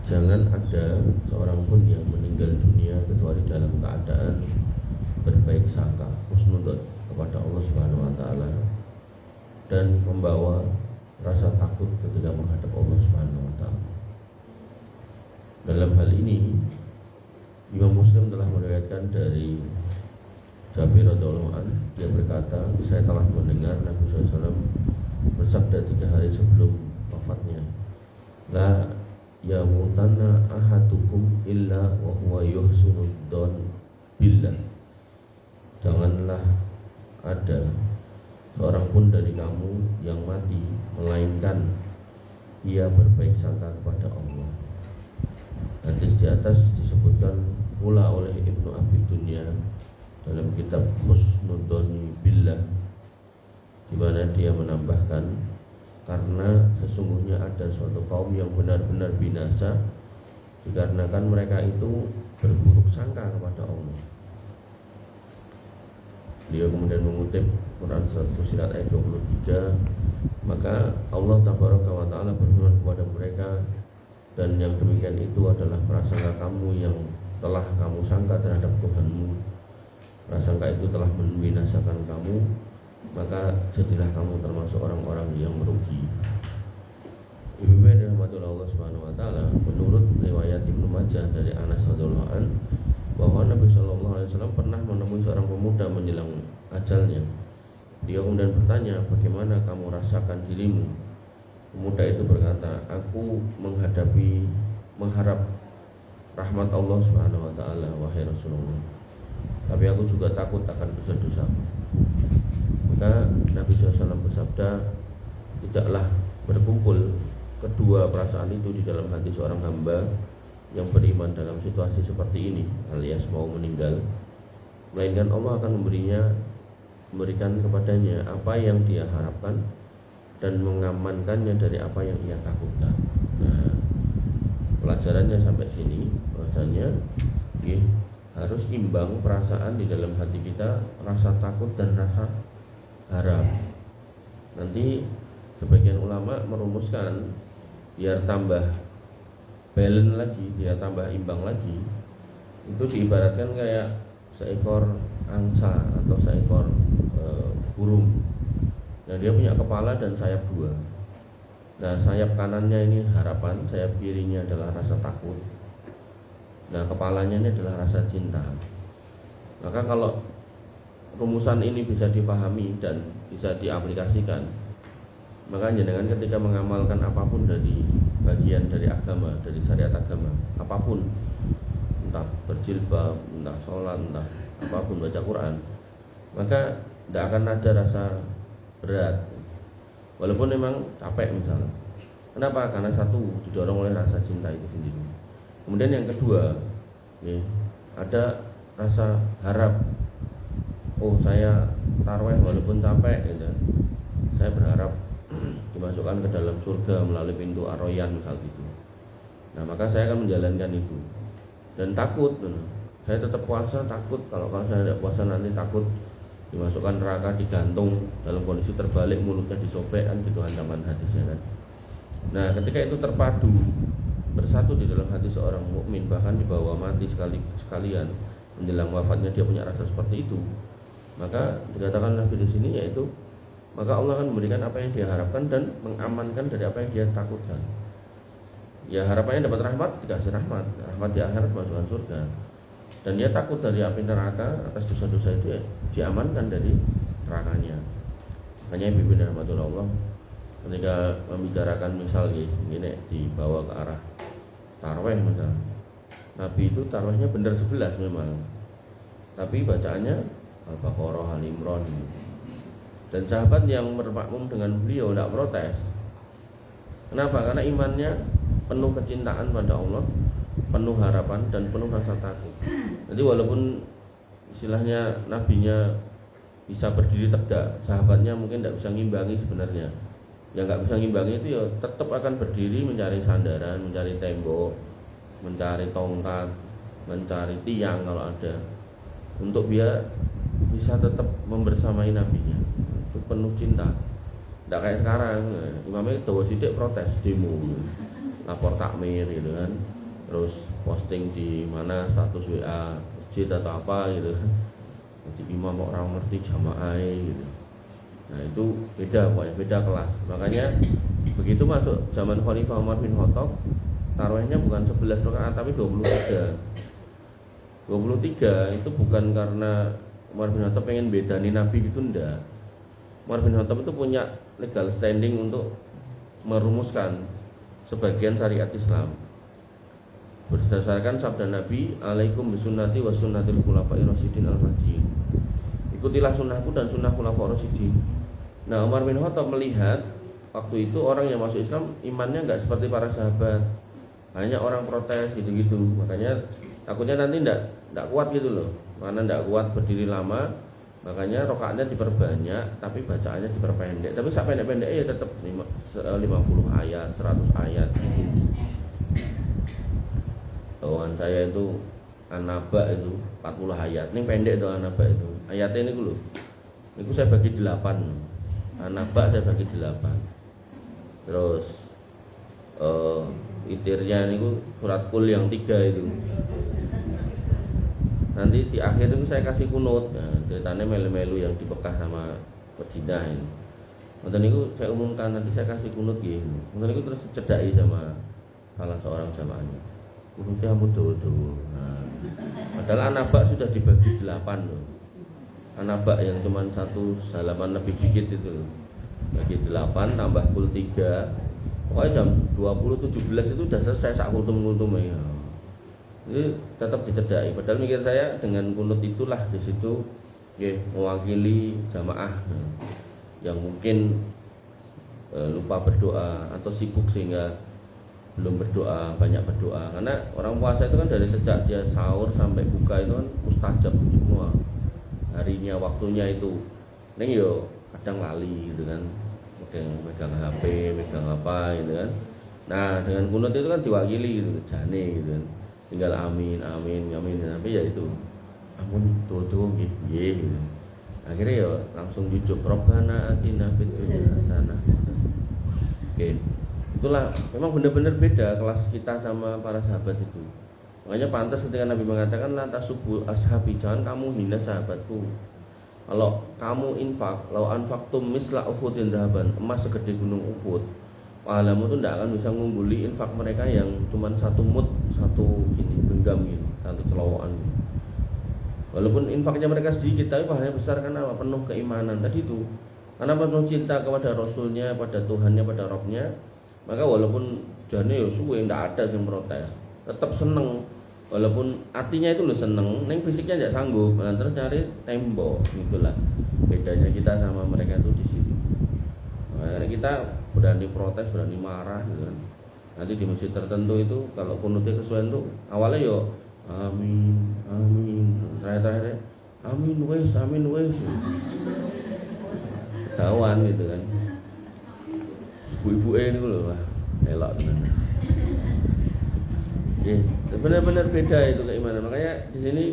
jangan ada seorang pun yang meninggal dunia kecuali dalam keadaan berbaik sangka, husnudzon kepada Allah Subhanahu wa taala dan membawa rasa takut ketika menghadap Allah Subhanahu wa taala. Dalam hal ini Imam Muslim telah meriwayatkan dari Jabir radhiyallahu anhu, dia berkata, saya telah mendengar Nabi SAW bersabda 3 hari sebelum wafatnya, la yamutanna ahadukum illa wa huwa yuhsinudzon billah. Janganlah ada seorang pun dari kamu yang mati melainkan ia berbaik sangka kepada Allah. Hadis di atas disebutkan pula oleh Ibnu Abi Dunya dalam kitab Husnudzoni Billah, di mana dia menambahkan, karena sesungguhnya ada suatu kaum yang benar-benar binasa dikarenakan mereka itu berburuk sangka kepada Allah. Dia kemudian mengutip Quran Surat Fussilat ayat 23, maka Allah Tabaraka wa Ta'ala berfirman kepada mereka, dan yang demikian itu adalah prasangka kamu yang telah kamu sangka terhadap Tuhanmu. Prasangka itu telah membinasakan kamu, maka jadilah kamu termasuk orang-orang yang merugi. Ibu rahmatullah Allah Subhanahu wa taala, menurut riwayat Ibnu Majah dari Anas radhiyallahu anhu bahwa Nabi sallallahu alaihi wasallam pernah menemui seorang pemuda menjelang ajalnya. Dia kemudian bertanya, bagaimana kamu rasakan dirimu? Pemuda itu berkata, aku mengharap rahmat Allah Subhanahu wa taala, wahai Rasulullah, tapi aku juga takut akan dosa-dosaku. Maka Nabi SAW bersabda, tidaklah berkumpul kedua perasaan itu di dalam hati seorang hamba yang beriman dalam situasi seperti ini, alias mau meninggal, melainkan Allah akan memberikan kepadanya apa yang dia harapkan dan mengamankannya dari apa yang ia takutkan. Nah, pelajarannya sampai sini, bahwasanya harus imbang perasaan di dalam hati kita, rasa takut dan rasa harap. Nanti sebagian ulama merumuskan biar tambah balance lagi, dia tambah imbang lagi, itu diibaratkan kayak seekor angsa atau seekor burung. Nah, dia punya kepala dan sayap 2. Nah, sayap kanannya ini harapan, sayap kirinya adalah rasa takut. Nah, kepalanya ini adalah rasa cinta. Maka kalau rumusan ini bisa dipahami dan bisa diaplikasikan, maka jenengan ketika mengamalkan apapun dari bagian dari agama, dari syariat agama, apapun, entah berjilbab, entah sholat, entah apapun, baca Quran, maka tidak akan ada rasa berat, walaupun memang capek misalnya. Kenapa? Karena satu, didorong oleh rasa cinta itu sendiri. Kemudian yang kedua, ada rasa harap. Oh, saya tarawih walaupun capek, gitu. Saya berharap dimasukkan ke dalam surga melalui pintu Ar-Rayyan misal gitu. Nah, maka saya akan menjalankan itu. Dan takut, saya tetap puasa, takut kalau saya tidak puasa nanti takut dimasukkan neraka, digantung dalam kondisi terbalik, mulutnya disobek, kan gitu ancaman hadisnya kan. Nah, ketika itu terpadu bersatu di dalam hati seorang mukmin, bahkan dibawa mati sekalian menjelang wafatnya dia punya rasa seperti itu, maka dikatakan Nabi di sini, yaitu maka Allah akan memberikan apa yang dia harapkan dan mengamankan dari apa yang dia takutkan. Ya, harapannya dapat rahmat, dikasih rahmat di akhirat, masukkan surga. Dan dia takut dari api neraka atas dosa-dosa itu, ya, diamankan dari nerakanya. Makanya Ibu dan rahmatullah, ketika membicarakan misal gini dibawa ke arah tarawih misal, Nabi itu tarawihnya benar 11 memang, tapi bacaannya Al-Baqarah, Al-Imran. Dan sahabat yang bermakmum dengan beliau tidak protes. Kenapa? Karena imannya penuh kecintaan pada Allah, penuh harapan dan penuh rasa takut. Jadi walaupun istilahnya nabinya bisa berdiri tegak, sahabatnya mungkin tidak bisa ngimbangi sebenarnya. Yang nggak bisa ngimbangi itu ya tetap akan berdiri mencari sandaran, mencari tembok, mencari tongkat, mencari tiang kalau ada, untuk dia bisa tetap membersamai nabinya. Itu penuh cinta. Tidak kayak sekarang, imamnya itu sidik protes, demo, lapor takmir gitu kan. terus posting di mana status WA masjid atau apa gitu kan. Jadi imam orang ngerti jamaah gitu. Nah itu beda pokoknya, beda kelas. Makanya begitu masuk zaman Khalifah Umar bin Khattab, tarawihnya bukan 11 rakaat tapi 23. 23 itu bukan karena Umar bin Khattab pengen bedani Nabi gitu, enggak. Umar bin Khattab itu punya legal standing untuk merumuskan sebagian syariat Islam berdasarkan sabda Nabi, alaikum bisunnati wa sunnatil khulafair rasyidin al-mahdiyyin. Ikutilah sunnahku dan sunnah khulafaur rasyidin. Nah, Umar bin Khattab melihat waktu itu orang yang masuk Islam imannya enggak seperti para sahabat. Hanya orang protes gitu-gitu. Makanya takutnya nanti enggak kuat gitu loh. Mana enggak kuat berdiri lama, makanya rokaatnya diperbanyak tapi bacaannya diperpendek. Tapi sak pendek-pendek ya tetap 50 ayat, 100 ayat gitu. Tahuan saya itu An-Naba itu 40 ayat. Ini pendek tuh An-Naba itu. Ayatnya ini dulu. Ini saya bagi 8. An-Naba saya bagi 8. Terus witirnya ini surat Kul yang 3 itu. Nanti di akhir itu saya kasih kunut. Nah, ceritanya melu-melu yang di Mekah sama Madinah ini. Nanti itu saya umumkan, nanti saya kasih kunut gitu. Nanti itu terus dicedai sama salah seorang jamaahnya. Kunutnya mudah-mudah. Nah, padahal An-Naba sudah dibagi 8 loh. An-Naba yang cuma satu halaman lebih dikit itu loh. Bagi 8 tambah Kul 3. Pokoknya jam 20.17 itu udah selesai sak kultum-kultum ya. Jadi tetap dicedai. Padahal mikir saya dengan kunut itulah di situ mewakili jamaah yang mungkin lupa berdoa atau sibuk sehingga belum berdoa, banyak berdoa. Karena orang puasa itu kan dari sejak dia sahur sampai buka itu kan mustajab semua. Harinya, waktunya itu. Neng yo kadang lali gitu kan. Megang HP, megang apa gitu kan. Nah, dengan kunut itu kan diwakili gitu, jane gitu kan. Tinggal amin, amin, amin. Tapi ya itu ampun tuh gitu. Akhirnya ya langsung jujuk Robbana atina fid dunya hasanah. Oke. Itulah memang benar-benar beda kelas kita sama para sahabat itu. Makanya pantas ketika Nabi mengatakan la tasubbu ashabi, jangan kamu hina sahabatku. Kalau kamu infak, lau anfaqtum misla uhudin dhahaban, emas segede gunung Uhud, pahalamu itu tidak akan bisa mengungguli infak mereka yang cuma satu mud, satu gini genggam gitu, satu celowokan gitu. Walaupun infaknya mereka sedikit, tapi pahalanya besar karena apa? Penuh keimanan tadi itu. Karena penuh cinta kepada Rasulnya, pada Tuhannya, pada Rabbnya. Maka walaupun jane ya suwe ndak ada yang protes, tetap seneng. Walaupun artinya itu lo seneng, neng fisiknya nggak sanggup, nah, terus cari tembok, gitulah. Bedanya kita sama mereka itu di sini. Nah, kita berani protes, berani marah, gitu kan. Nanti di masjid tertentu itu kalau kunutnya kesuwen tuh awalnya yo amin, amin, terakhir amin wes, ketahuan gitu kan. Ibu-ibu ini loh, elok tenan. Benar-benar beda itu keimanan. Makanya di sini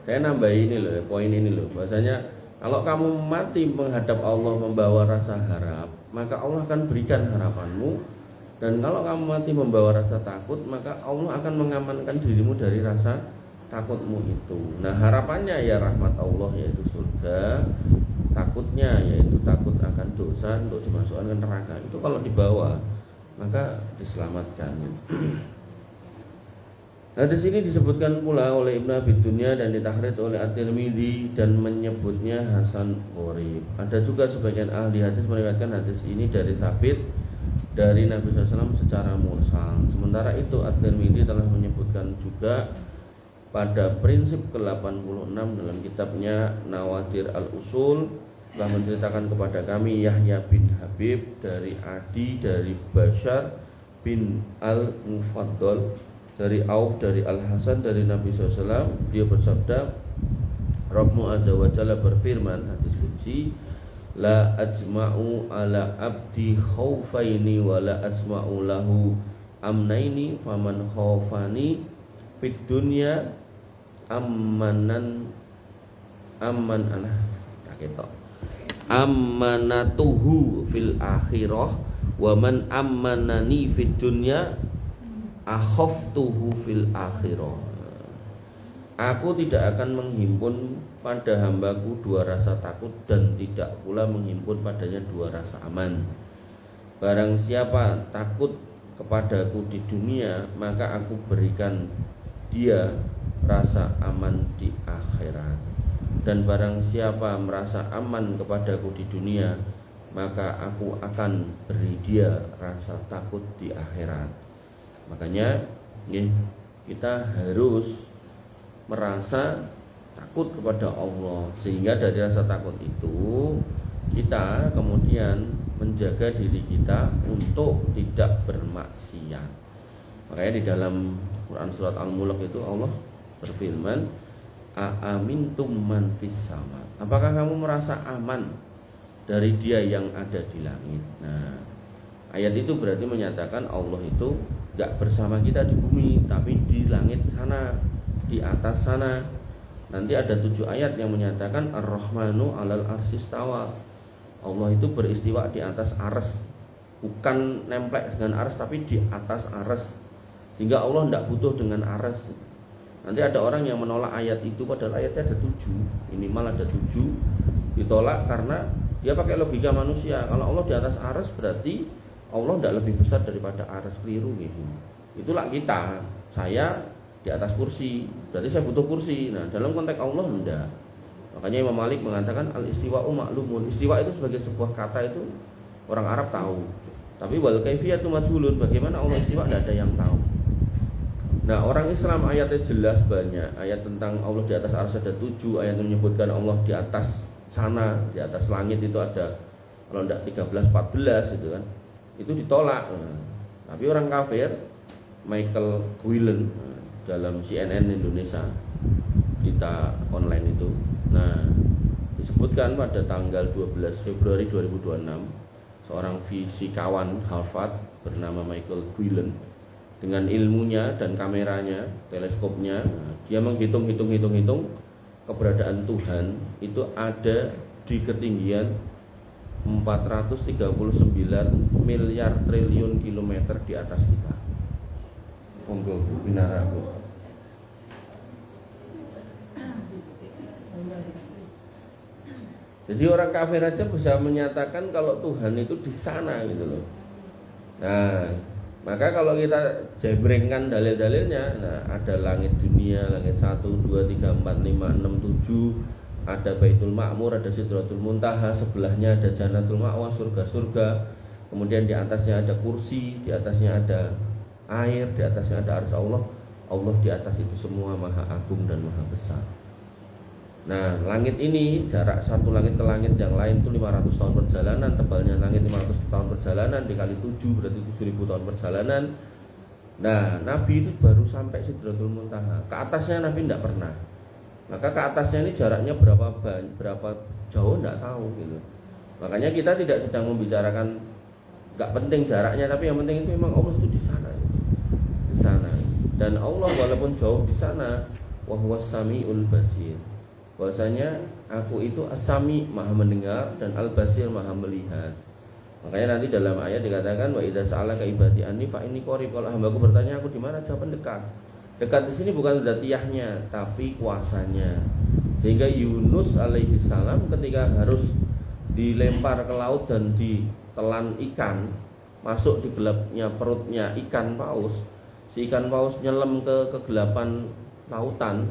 saya nambah ini loh, poin ini loh. Bahasanya kalau kamu mati menghadap Allah membawa rasa harap, maka Allah akan berikan harapanmu. Dan kalau kamu mati membawa rasa takut, maka Allah akan mengamankan dirimu dari rasa takutmu itu. Nah, harapannya ya rahmat Allah, yaitu surga. Takutnya yaitu takut akan dosa untuk dimasukkan ke neraka. Itu kalau dibawa maka diselamatkan. Nah, di sini disebutkan pula oleh Ibnu Abi Dunya dan ditakhrij oleh At-Tirmidzi dan menyebutnya hasan gharib. Ada juga sebagian ahli hadis meriwayatkan hadis ini dari Tsabit dari Nabi SAW secara mursal. Sementara itu At-Tirmidzi telah menyebutkan juga pada prinsip ke-86 dalam kitabnya Nawadir al-Usul, telah menceritakan kepada kami Yahya bin Habib dari Adi dari Bashar bin al-Mufaddal dari Auf dari Al-Hasan dari Nabi SAW. Dia bersabda, Rabbmu Azza wa Jalla berfirman, hadis qudsi, la ajma'u ala abdi khaufaini wa la ajma'u lahu amnaini faman khaufani fid dunya amman ammanatuhu fil akhirah wa man ammanani fid dunya akhaftuhu fil akhirah. Aku tidak akan menghimpun pada hambaku dua rasa takut dan tidak pula menghimpun padanya dua rasa aman. Barang siapa takut kepadaku di dunia, maka aku berikan dia rasa aman di akhirat. Dan barang siapa merasa aman kepadaku di dunia, maka aku akan beri dia rasa takut di akhirat. Makanya kita harus merasa takut kepada Allah, sehingga dari rasa takut itu kita kemudian menjaga diri kita untuk tidak bermaksiat. Makanya di dalam Quran surat Al-Mulk itu Allah berfirman, "Aamintum man fis sama." Apakah kamu merasa aman dari dia yang ada di langit? Nah, ayat itu berarti menyatakan Allah itu gak bersama kita di bumi, tapi di langit sana, di atas sana. Nanti ada 7 ayat yang menyatakan Ar-Rahmanu 'alal arsistawa. Allah itu beristiwa di atas arsy, bukan nemplek dengan arsy tapi di atas arsy, sehingga Allah tidak butuh dengan arsy. Nanti ada orang yang menolak ayat itu, padahal ayatnya ada 7, minimal ada 7. Ditolak karena dia pakai logika manusia. Kalau Allah di atas arsy berarti Allah tidak lebih besar daripada arsy, keliru gitu. Itulah kita, saya di atas kursi, berarti saya butuh kursi. Nah, dalam konteks Allah enggak. Makanya Imam Malik mengatakan al-istiwa'u ma'lumun. Istiwa itu sebagai sebuah kata itu orang Arab tahu. Tapi wal kaifiyatu majhulun, bagaimana Allah istiwa tidak ada yang tahu. Nah, orang Islam ayatnya jelas banyak. Ayat tentang Allah di atas arsy ada 7, ayat yang menyebutkan Allah di atas sana, di atas langit itu ada kalau enggak 13 14 itu kan. Itu ditolak. Nah, tapi orang kafir Michael Quillen dalam CNN Indonesia berita online itu, nah disebutkan pada tanggal 12 Februari 2026 seorang fisikawan Harvard bernama Michael Quillen dengan ilmunya dan kameranya, teleskopnya, dia menghitung keberadaan Tuhan itu ada di ketinggian 439 miliar triliun kilometer di atas kita. Monggo binara Bu. Jadi orang kafir aja bisa menyatakan kalau Tuhan itu di sana gitu loh. Nah, maka kalau kita jebrengkan dalil-dalilnya, nah ada langit dunia, langit 1, 2, 3, 4, 5, 6, 7, ada Baitul Ma'mur, ada Sidratul Muntaha, sebelahnya ada Jannatul Ma'wa, surga-surga. Kemudian di atasnya ada kursi, di atasnya ada air, di atasnya ada arsy Allah. Allah di atas itu semua maha agung dan maha besar. Nah, langit ini jarak satu langit ke langit yang lain itu 500 tahun perjalanan, tebalnya langit 500 tahun perjalanan dikali 7 berarti 7000 tahun perjalanan. Nah, Nabi itu baru sampai Sidratul Muntaha. Ke atasnya Nabi tidak pernah. Maka ke atasnya ini jaraknya berapa jauh tidak tahu gitu. Makanya kita tidak sedang membicarakan enggak penting jaraknya, tapi yang penting itu memang Allah itu di sana. Di sana. Dan Allah walaupun jauh di sana, wa huwas samiul basir. Bahwasanya aku itu as-sami, maha mendengar, dan al-basir, maha melihat. Makanya nanti dalam ayat dikatakan wa idza sa'alaka ibadi anni fa inni qarib. Kalau hambaku bertanya aku di mana, jawaban dekat. Dekat di sini bukan zatiahnya, tapi kuasanya. Sehingga Yunus alaihi salam ketika harus dilempar ke laut dan ditelan ikan, masuk di gelapnya perutnya ikan paus. Si ikan paus nyelam ke kegelapan lautan.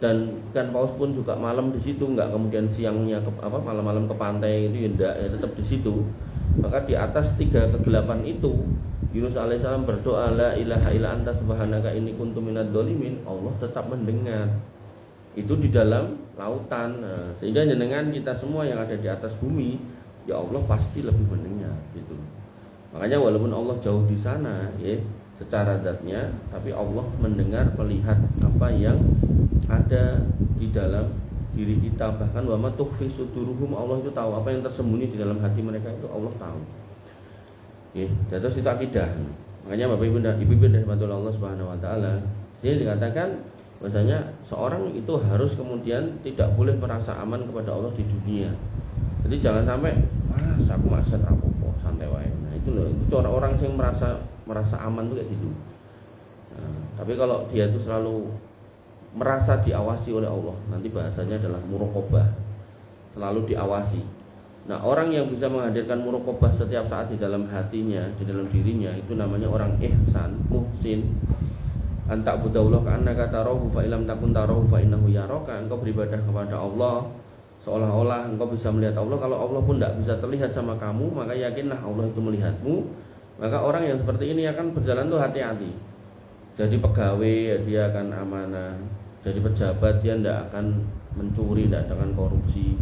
Dan ikan paus pun juga malam di situ, enggak kemudian siangnya malam-malam ke pantai itu ya tetap di situ. Maka di atas 3 kegelapan itu Yunus alaihissalam berdoa la ilaha illa anta subhanaka inni kuntu minadz dzalimin. Allah tetap mendengar. Itu di dalam lautan. Nah, sehingga jenengan kita semua yang ada di atas bumi, ya Allah pasti lebih mendengar gitu. Makanya walaupun Allah jauh di sana ya secara zatnya, tapi Allah mendengar, melihat apa yang ada di dalam diri kita. Bahkan wa ma tukhfi suduruhum, Allah itu tahu apa yang tersembunyi di dalam hati mereka, itu Allah tahu. Terus itu akidah. Makanya Bapak Ibu dan dipimpin dari bantuan Allah Subhanahu wa taala. Jadi dikatakan bahwasanya seorang itu harus kemudian tidak boleh merasa aman kepada Allah di dunia. Jadi jangan sampai aku maksud apa-apa santai wae. Nah, itu loh, itu orang-orang yang merasa aman tuh kayak gitu. Nah, tapi kalau dia itu selalu merasa diawasi oleh Allah, nanti bahasanya adalah muraqabah, selalu diawasi. Nah, orang yang bisa menghadirkan muraqabah setiap saat di dalam hatinya, di dalam dirinya, itu namanya orang ihsan, muhsin. Antak budaulah ka'annaka tarahu fa illam takun tarahu fa innahu yaraka. Engkau beribadah kepada Allah seolah-olah engkau bisa melihat Allah. Kalau Allah pun tidak bisa terlihat sama kamu, maka yakinlah Allah itu melihatmu. Maka orang yang seperti ini akan berjalan tuh hati-hati. Jadi pegawai ya dia akan amanah, jadi pejabat dia tidak akan mencuri, tidak akan korupsi.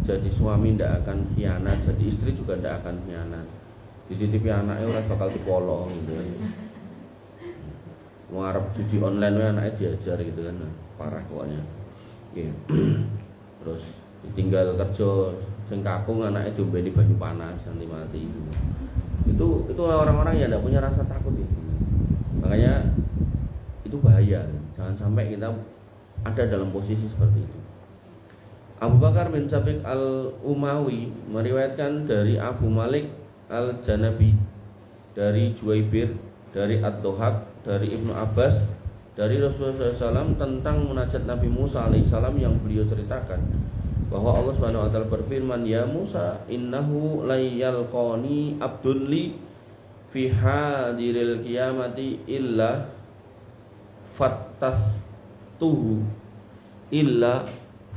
Jadi suami tidak akan khianat, jadi istri juga tidak akan khianat. Dititipi anaknya orang bakal dipolong gitu kan. Ngarep judi online anaknya diajar gitu kan, parah pokoknya. Yeah. Terus ditinggal kerja sing kakung anaknya diombeni banyu panas nanti mati. Itu orang-orang yang tidak punya rasa takut itu. Makanya itu bahaya. Jangan sampai kita ada dalam posisi seperti itu. Abu Bakar bin Syafiq al-Umawi meriwayatkan dari Abu Malik al-Janabi, dari Juwaibir, dari Ad-Dohak, dari Ibnu Abbas, dari Rasulullah SAW tentang munajat Nabi Musa alaihissalam yang beliau ceritakan bahwa Allah Subhanahu wa taala berfirman, "Ya Musa, innahu layyalqani abdun li fi hadiril qiyamati illa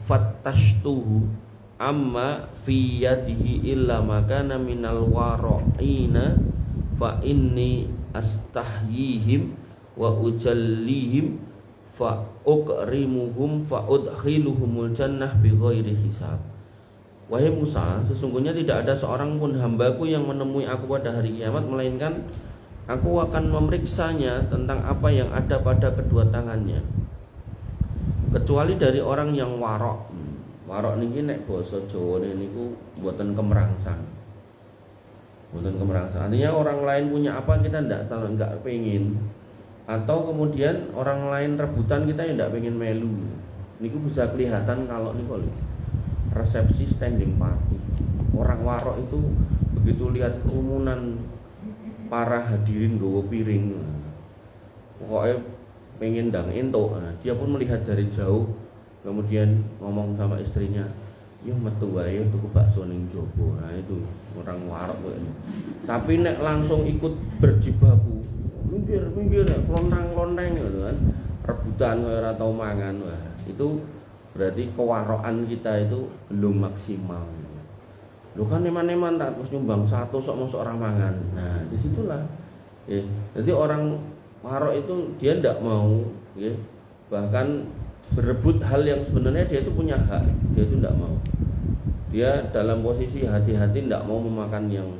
fattashtuhu amma fi yadihi illa makana minal wara'ina fa inni astahyihim wa ujallihim fa ukrimuhum fa udkhiluhumul jannah bighairi hisab." Wahai Musa, sesungguhnya tidak ada seorang pun hambaku yang menemui aku pada hari kiamat, melainkan aku akan memeriksanya tentang apa yang ada pada kedua tangannya, kecuali dari orang yang warok. Warok niki nek basa Jawa niku mboten kemerangsang. Mboten kemerangsang. Artinya orang lain punya apa kita enggak pengen, atau kemudian orang lain rebutan kita yang enggak pengen melu. Niku bisa kelihatan kalau niku resepsi standing party. Orang warok itu begitu lihat kerumunan para hadirin nggawa piring, pokoknya pengen ndang entuk. Nah, dia pun melihat dari jauh, kemudian ngomong sama istrinya, "Yo metu wae tuku bakso ning jowo." Nah, itu orang warok kok ini. Tapi nek langsung ikut berjibaku, minggir, lontang-lonteng gitu kan, rebutan kaya ora tau mangan. Wah, itu berarti kewarokan kita itu belum maksimal. Lu kan eman-eman tak terus nyumbang satu sok mosok ora mangan. Nah, disitulah. Jadi orang warok itu dia tidak mau, bahkan berebut hal yang sebenarnya dia itu punya hak, dia itu tidak mau. Dia dalam posisi hati-hati tidak mau memakan yang,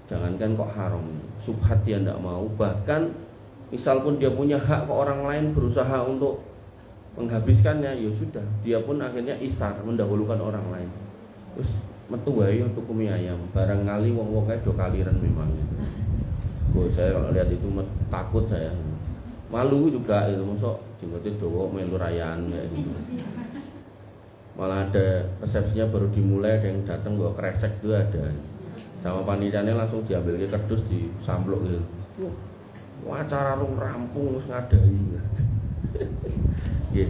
jangankan kok haram, subhat dia tidak mau. Bahkan misal pun dia punya hak ke orang lain berusaha untuk menghabiskannya, ya sudah, dia pun akhirnya isar, mendahulukan orang lain. Terus metu wae untuk mie ayam, barangkali wong-wong kae do kaliren memang gitu. Saya kalau lihat itu takut saya. Malu juga itu, mosok jenggote dawa melu rayan kayak gitu. Malah ada resepsinya baru dimulai, ada yang datang bawa kresek itu ada. Sama panitianya langsung diambil ke kardus disamplok gitu. Wah, acara rampung wis ngadai. Nggih.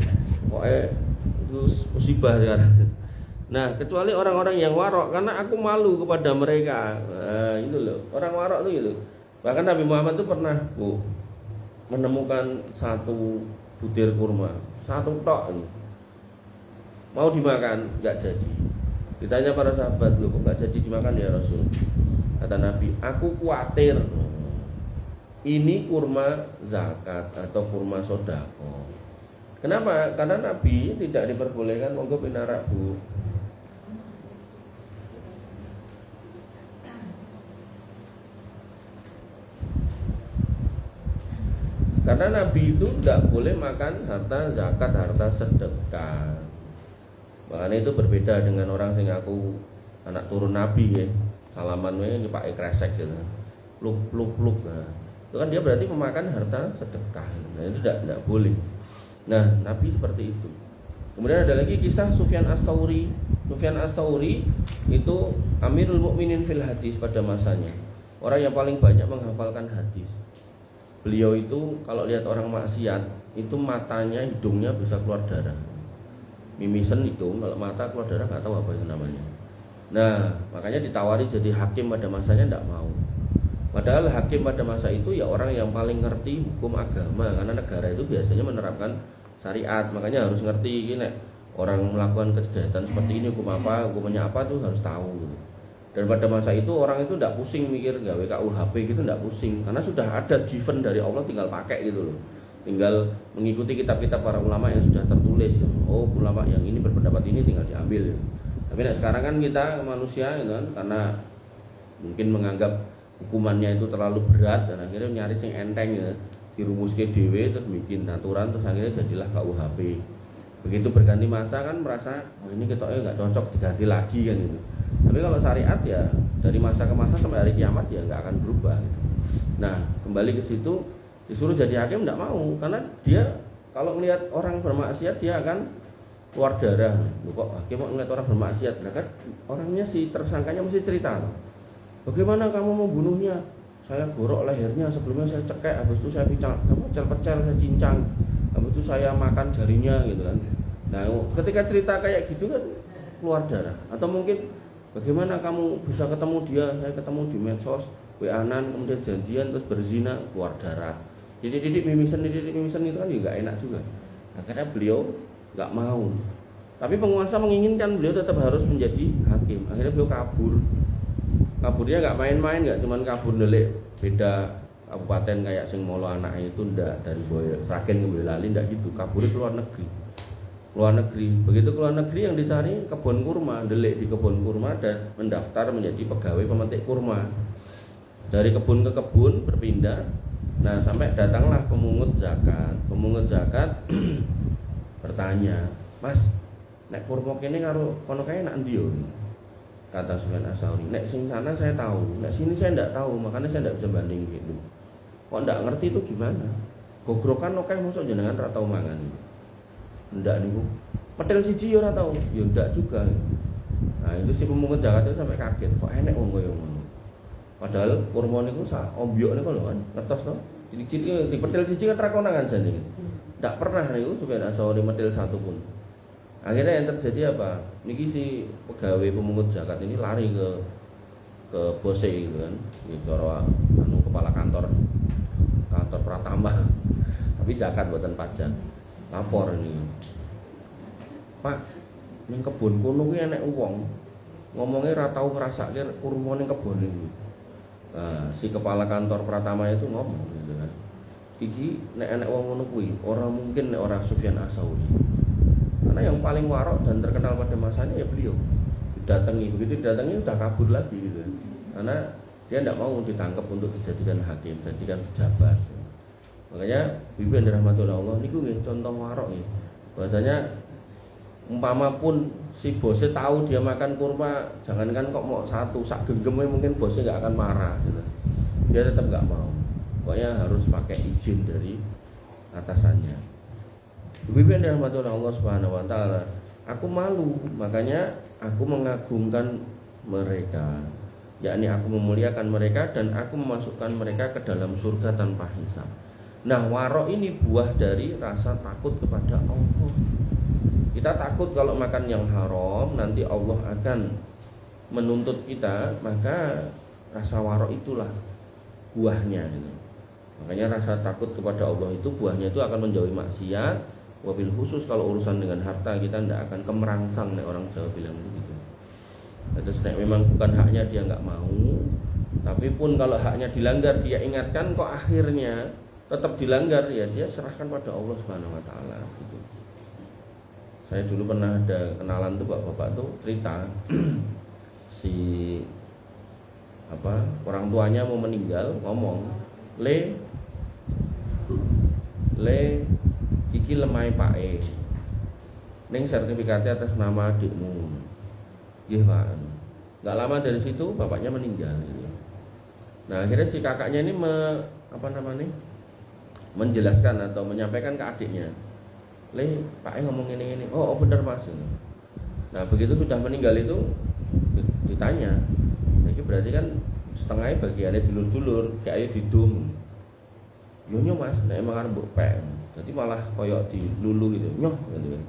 Pokoke itu musibah sekarang. Nah, kecuali orang-orang yang warok, karena aku malu kepada mereka. Itu loh, orang warok itu gitu. Bahkan Nabi Muhammad itu pernah menemukan satu butir kurma, satu tok ini. Mau dimakan, enggak jadi. Ditanya para sahabat, "Loh, kok enggak jadi dimakan ya Rasul?" Kata Nabi, "Aku khawatir ini kurma zakat atau kurma sodako." Kenapa? Karena Nabi tidak diperbolehkan monggo pinarak, Bu. Karena Nabi itu tidak boleh makan harta zakat, harta sedekah. Makanya itu berbeda dengan orang sing aku anak turun Nabi ya. Salaman wae nyepake kresek gitu. Pluk. Nah, itu kan dia berarti memakan harta sedekah. Nah, itu tidak boleh. Nah, Nabi seperti itu. Kemudian ada lagi kisah Sufyan Ats-Tsauri. Sufyan Ats-Tsauri itu Amirul Mukminin fil hadis pada masanya. Orang yang paling banyak menghafalkan hadis. beliau itu kalau lihat orang maksiat itu matanya, hidungnya bisa keluar darah. Mimisen hidung, kalau mata keluar darah nggak tahu apa itu namanya. Nah, makanya ditawari jadi hakim pada masanya nggak mau. Padahal hakim pada masa itu ya orang yang paling ngerti hukum agama, karena negara itu biasanya menerapkan syariat, makanya harus ngerti gini. Orang melakukan kejahatan seperti ini hukum apa, hukumnya apa tuh harus tahu. Dan pada masa itu orang itu tidak pusing mikir gawe KUHP gitu, tidak pusing karena sudah ada given dari Allah, tinggal pakai gitu loh. Tinggal mengikuti kitab-kitab para ulama yang sudah tertulis. Oh, ulama yang ini berpendapat ini tinggal diambil. Tapi nah, sekarang kan kita manusia gitu kan, karena mungkin menganggap hukumannya itu terlalu berat dan akhirnya nyari yang enteng ya, dirumuske dhewe terus bikin aturan terus akhirnya jadilah KUHP. Begitu berganti masa kan merasa oh, ini ketoknya nggak cocok diganti lagi kan gitu. Tapi kalau syariat ya dari masa ke masa sampai hari kiamat ya nggak akan berubah gitu. Nah, kembali ke situ, disuruh jadi hakim tidak mau karena dia kalau melihat orang bermaksiat dia akan keluar darah. Loh, kok hakim mau melihat orang bermaksiat? Nah kan orangnya si tersangkanya mesti cerita. Bagaimana kamu membunuhnya? Saya gorok lehernya, sebelumnya saya cekek, habis itu saya pecel-pecel, saya cincang, habis itu saya makan jarinya gitu kan. Nah, ketika cerita kayak gitu kan keluar darah. Atau mungkin bagaimana kamu bisa ketemu dia? Saya ketemu di medsos, WA-an, kemudian janjian terus berzina, keluar darah. Didik mimisen itu kan juga enak juga. Akhirnya beliau nggak mau. Tapi penguasa menginginkan beliau tetap harus menjadi hakim. Akhirnya beliau kabur. Kaburnya nggak main-main, nggak cuma kabur ndelik beda kabupaten kayak sing molo anak itu ndak dari Sragen ke Boyolali ndak gitu. Kaburnya keluar negeri. Luar negeri. Begitu keluar negeri yang dicari kebun kurma, ndelik di kebun kurma dan mendaftar menjadi pegawai pemetik kurma. Dari kebun ke kebun berpindah. Nah, sampai datanglah pemungut zakat. Pemungut zakat bertanya, "Mas, nek kurma kene karo kono kae nak ndi yo?" Kata Sufyan Ats-Tsauri, "Nek sing sana saya tahu, nek sini saya enggak tahu, makanya saya enggak bisa banding gitu." Kok enggak ngerti itu gimana? Gogrokan oke mosok jenengan ora tau mangan. Ndak niku. Petil siji ora tau, ya ndak juga. Nah, itu si pemungut zakat itu sampai kaget, kok enek wong koyo ngono. Padahal kurma niku sak ombyok niku lho kan, ngetos to. Cilik-cilik di petil siji kan ra konangan jane. Ndak pernah niku Sufyan Ats-Tsauri metil satu pun. Akhirnya yang terjadi apa? Niki si pegawai pemungut zakat ini lari ke bose gitu kan, di kepala kantor Pratama. Tapi zakat buatan pajak. Lapor ini, "Pak, ning kebun kono kuwi enek wong. Ngomongnya ora tau ngrasake kurma ning kebun iki." Nah, si kepala kantor Pratama itu ngomong gitu kan. "Iki nek enek wong ngono kuwi, ora mungkin nek ora Sufyan Ats-Tsauri." Karena yang paling warok dan terkenal pada masanya ya beliau. Didatangi, begitu didatangi udah kabur lagi gitu. Karena dia tidak mau ditangkap untuk dijadikan hakim, dijadikan pejabat. Makanya Bibi yang dirahmati oleh Allah niku nggih contoh warok nggih. Bahwasanya umpama pun si bosnya tahu dia makan kurma, jangankan kok mau satu sak genggemnya mungkin bosnya nggak akan marah gitu. Dia tetap nggak mau. Pokoknya harus pakai izin dari atasannya. Bibi yang dirahmati oleh Allah Subhanahu wa taala, aku malu, makanya aku mengagungkan mereka, yakni aku memuliakan mereka dan aku memasukkan mereka ke dalam surga tanpa hisab. Nah, warok ini buah dari rasa takut kepada Allah. Kita takut kalau makan yang haram nanti Allah akan menuntut kita, maka rasa warok itulah buahnya gitu. Makanya rasa takut kepada Allah itu buahnya itu akan menjauhi maksiat. Wabil khusus kalau urusan dengan harta kita tidak akan kemerangsang nih, orang Jawa bilang begitu. Terus memang bukan haknya dia nggak mau, tapi pun kalau haknya dilanggar dia ingatkan kok akhirnya tetap dilanggar ya dia serahkan pada Allah Subhanahu wa taala gitu. Saya dulu pernah ada kenalan tuh bapak tuh cerita si orang tuanya mau meninggal ngomong, le iki lemai pae ning sertifikatnya atas nama adikmu. Nggih, Pak. Enggak lama dari situ bapaknya meninggal gitu. Nah, akhirnya si kakaknya ini menjelaskan atau menyampaikan ke adiknya. Le, Pak ngomong ini. Oh, bener Mas. Nah, begitu sudah meninggal itu ditanya. Ini berarti kan setengahnya bagiannya dulur-dulur, kayak didum. Yo nyoh Mas, nek emang arep mbok pek. Jadi malah koyo dilulu gitu. Nyoh gitu kan.